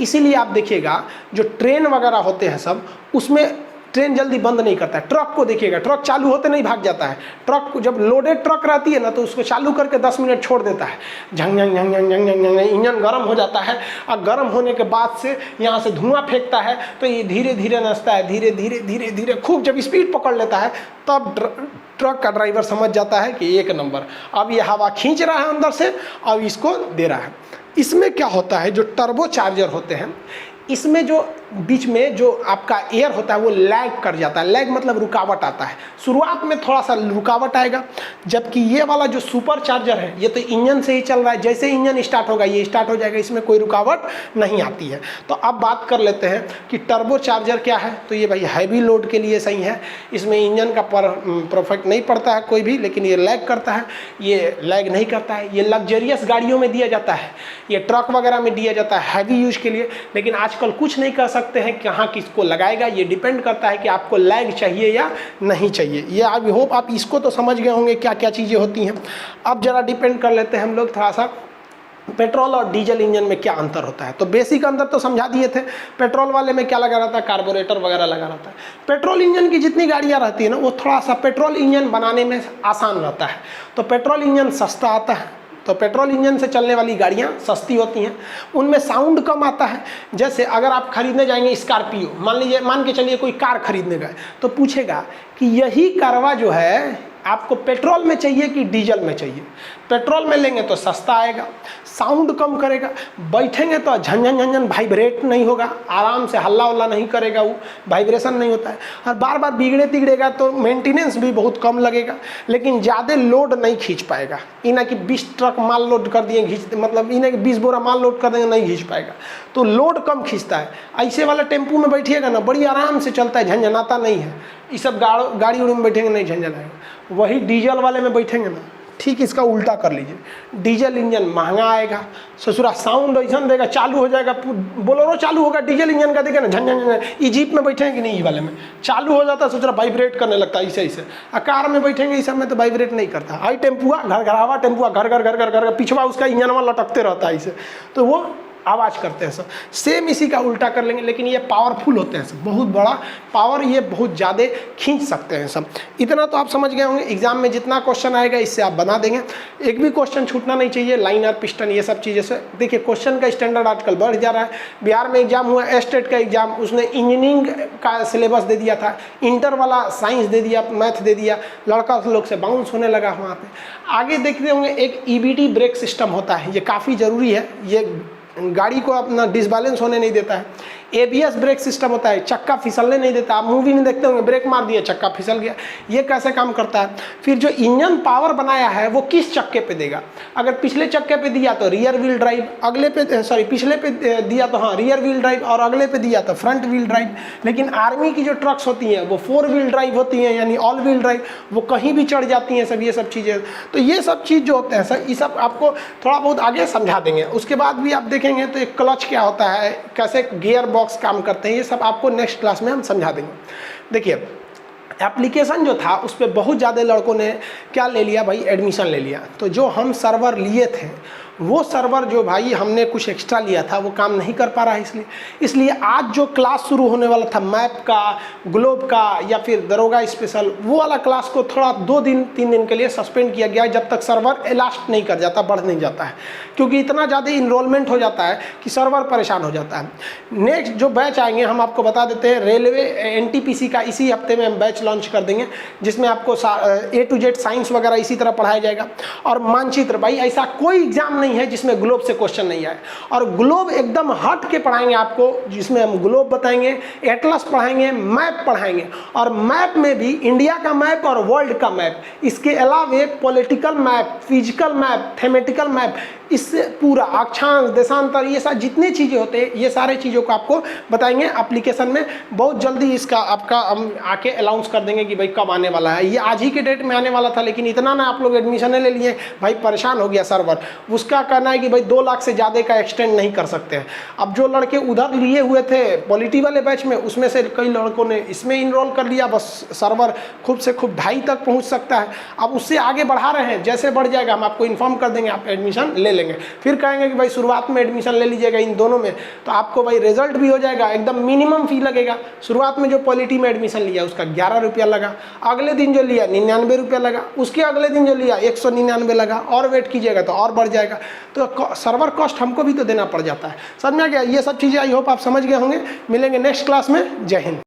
इसीलिए आप देखिएगा जो ट्रेन वगैरह होते हैं सब, उसमें ट्रेन जल्दी बंद नहीं करता है। ट्रक को देखिएगा, ट्रक चालू होते नहीं भाग जाता है। ट्रक जब लोडेड ट्रक रहती है ना तो उसको चालू करके 10 मिनट छोड़ देता है, झंग झंग झंग झंग झंग झंग, इंजन गर्म हो जाता है और गर्म होने के बाद से यहाँ से धुआं फेंकता है तो ये धीरे धीरे नचता है, धीरे धीरे धीरे धीरे खूब जब स्पीड पकड़ लेता है तब ट्रक का ड्राइवर समझ जाता है कि एक नंबर, अब ये हवा खींच रहा है अंदर से, अब इसको दे रहा है। इसमें क्या होता है, जो टर्बो चार्जर होते हैं इसमें जो बीच में जो आपका एयर होता है वो लैग कर जाता है। लैग मतलब रुकावट आता है, शुरुआत में थोड़ा सा रुकावट आएगा। जबकि ये वाला जो सुपर चार्जर है ये तो इंजन से ही चल रहा है, जैसे इंजन स्टार्ट होगा ये स्टार्ट हो जाएगा, इसमें कोई रुकावट नहीं आती है। तो अब बात कर लेते हैं कि टर्बो चार्जर क्या है। तो ये भाई हैवी लोड के लिए सही है, इसमें इंजन का परफेक्ट नहीं पड़ता है कोई भी, लेकिन ये लैग करता है, ये लैग नहीं करता है। ये लग्जरियस गाड़ियों में दिया जाता है, ये ट्रक वगैरह में दिया जाता है हैवी यूज के लिए। लेकिन आजकल कुछ नहीं कर सकते हैं कहाँ किसको लगाएगा, ये डिपेंड करता है कि आपको लैग चाहिए या नहीं चाहिए। ये आई होप आप इसको तो समझ गए होंगे क्या क्या चीज़ें होती हैं। अब जरा डिपेंड कर लेते हैं हम लोग थोड़ा सा पेट्रोल और डीजल इंजन में क्या अंतर होता है। तो बेसिक अंतर तो समझा दिए थे। पेट्रोल वाले में क्या लगा रहता है, कार्बोरेटर वगैरह लगा रहता है। पेट्रोल इंजन की जितनी गाड़ियाँ रहती है ना वो थोड़ा सा पेट्रोल इंजन बनाने में आसान रहता है, तो पेट्रोल इंजन सस्ता आता है। तो पेट्रोल इंजन से चलने वाली गाड़ियाँ सस्ती होती हैं, उनमें साउंड कम आता है। जैसे अगर आप खरीदने जाएंगे स्कॉर्पियो, मान के चलिए कोई कार खरीदने गए तो पूछेगा कि यही कारवा जो है आपको पेट्रोल में चाहिए कि डीजल में चाहिए। पेट्रोल में लेंगे तो सस्ता आएगा, साउंड कम करेगा, बैठेंगे तो झंझन झंझन वाइब्रेट नहीं होगा, आराम से हल्ला उल्ला नहीं करेगा, वो वाइब्रेशन नहीं होता है। और बार बार बिगड़े तिगड़ेगा तो मेंटेनेंस भी बहुत कम लगेगा, लेकिन ज़्यादा लोड नहीं खींच पाएगा। इना कि 20 ट्रक माल लोड कर दिए मतलब इन्हें कि 20 बोरा माल लोड कर देंगे, नहीं खींच पाएगा, तो लोड कम खींचता है। ऐसे वाला टेम्पू में बैठिएगा ना बड़ी आराम से चलता है, झंझनाता नहीं है। ये सब गाड़ी उड़ी में बैठेंगे नहीं झंझनाएगा। वही डीजल वाले में बैठेंगे ना ठीक इसका उल्टा कर लीजिए, डीजल इंजन महंगा आएगा, ससुरा साउंड ऐसा देगा, चालू हो जाएगा, बोलेरो चालू होगा डीजल इंजन का, देखे ना झंझन। ई जीप में बैठेंगे कि नहीं, ई वाले में चालू हो जाता है, ससुरा वाइब्रेट करने लगता है ऐसे। कार में बैठेंगे इस सब में तो वाइब्रेट नहीं करता। आई टेम्पुआ घर घरावा टेम्पुआ घर घर घर घर घर पिछवा उसका इंजनवा लटकते रहता है ऐसे, तो वो आवाज़ करते हैं सब। सेम इसी का उल्टा कर लेंगे, लेकिन ये पावरफुल होते हैं सब, बहुत बड़ा पावर ये बहुत ज़्यादा खींच सकते हैं सब। इतना तो आप समझ गए होंगे। एग्जाम में जितना क्वेश्चन आएगा इससे आप बना देंगे, एक भी क्वेश्चन छूटना नहीं चाहिए। लाइनर पिस्टन ये सब चीज़ें से देखिए क्वेश्चन का स्टैंडर्ड आजकल बढ़ जा रहा है। बिहार में एग्जाम हुआ स्टेट का एग्जाम, उसने इंजीनियरिंग का सिलेबस दे दिया था, इंटर वाला साइंस दे दिया, मैथ दे दिया, लड़का लोग से बाउंस होने लगा वहाँ पे। आगे देखते होंगे एक EBD ब्रेक सिस्टम होता है, ये काफ़ी ज़रूरी है, ये गाड़ी को अपना डिसबैलेंस होने नहीं देता है। ABS ब्रेक सिस्टम होता है, चक्का फिसलने नहीं देता। आप मूवी में देखते होंगे ब्रेक मार दिया चक्का फिसल गया, ये कैसे काम करता है। फिर जो इंजन पावर बनाया है वो किस चक्के पे देगा, अगर पिछले चक्के पे दिया तो रियर व्हील ड्राइव, अगले पे पिछले पे दिया तो हाँ रियर व्हील ड्राइव, और अगले पे दिया तो फ्रंट व्हील ड्राइव। लेकिन आर्मी की जो ट्रक्स होती हैं वो 4 व्हील ड्राइव होती हैं, यानी ऑल व्हील ड्राइव, वो कहीं भी चढ़ जाती हैं सब, ये सब चीज़ें। तो ये सब चीज़ जो होते हैं सर, ये सब आपको थोड़ा बहुत आगे समझा देंगे। उसके बाद भी आप देखेंगे तो एक क्लच क्या होता है, कैसे गियर बॉक्स काम करते हैं, ये सब आपको नेक्स्ट क्लास में हम समझा देंगे। देखिए एप्लीकेशन जो था उस पर बहुत ज़्यादा लड़कों ने क्या ले लिया भाई, एडमिशन ले लिया। तो जो हम सर्वर लिए थे वो सर्वर जो भाई हमने कुछ एक्स्ट्रा लिया था वो काम नहीं कर पा रहा है, इसलिए आज जो क्लास शुरू होने वाला था मैप का, ग्लोब का या फिर दरोगा स्पेशल, वो वाला क्लास को थोड़ा 2-3 दिन के लिए सस्पेंड किया गया जब तक सर्वर एलास्ट नहीं कर जाता, बढ़ नहीं जाता है, क्योंकि इतना ज़्यादा इनरोलमेंट हो जाता है कि सर्वर परेशान हो जाता है। नेक्स्ट जो बैच आएंगे हम आपको बता देते हैं, रेलवे NTPC का इसी हफ्ते में हम बैच लॉन्च कर देंगे, जिसमें आपको A to Z साइंस वगैरह इसी तरह पढ़ाया जाएगा। और मानचित्र भाई ऐसा कोई एग्जाम नहीं है जिसमें ग्लोब से क्वेश्चन नहीं आए। और ग्लोब एकदम हट के पढ़ाएंगे आपको, जिसमें हम ग्लोब बताएंगे, एटलस पढ़ाएंगे, मैप पढ़ाएंगे। और मैप में भी इंडिया का मैप और वर्ल्ड का मैप, इसके अलावे political map, physical map, thematic map, इससे पूरा अक्षांश, देशांतर, ये सारी जितनी चीज़ें होते हैं, ये सारे चीज़ों को आपको बताएंगे एप्लीकेशन में। बहुत जल्दी इसका आपका हम आके अनाउंस कर देंगे कि भाई कब आने वाला है। ये आज ही के डेट में आने वाला था, लेकिन इतना ना आप लोग एडमिशन ले लिए भाई, परेशान हो गया सर्वर। उसका कहना है कि भाई 2 लाख से ज़्यादा का एक्सटेंड नहीं कर सकते हैं। अब जो लड़के उधर लिए हुए थे पॉलिटी वाले बैच में, उसमें से कई लड़कों ने इसमें इनरोल कर लिया। बस सर्वर खूब से खूब 2.5 तक पहुँच सकता है। अब उससे आगे बढ़ा रहे हैं, जैसे बढ़ जाएगा हम आपको इन्फॉर्म कर देंगे, आप एडमिशन ले लेंगे। फिर कहेंगे कि भाई शुरुआत में एडमिशन ले लीजिएगा इन दोनों में, तो आपको भाई रिजल्ट भी हो जाएगा। एकदम मिनिमम फी लगेगा। शुरुआत में जो पॉलिटी में एडमिशन लिया उसका 11 रुपया लगा, अगले दिन जो लिया 99 रुपया लगा, उसके अगले दिन जो लिया 199 लगा, और वेट कीजिएगा तो और बढ़ जाएगा। तो सर्वर कॉस्ट हमको भी तो देना पड़ जाता है। समझ में आ गया? ये सब चीज़ें आई होप आप समझ गए होंगे। मिलेंगे नेक्स्ट क्लास में। जय हिंद।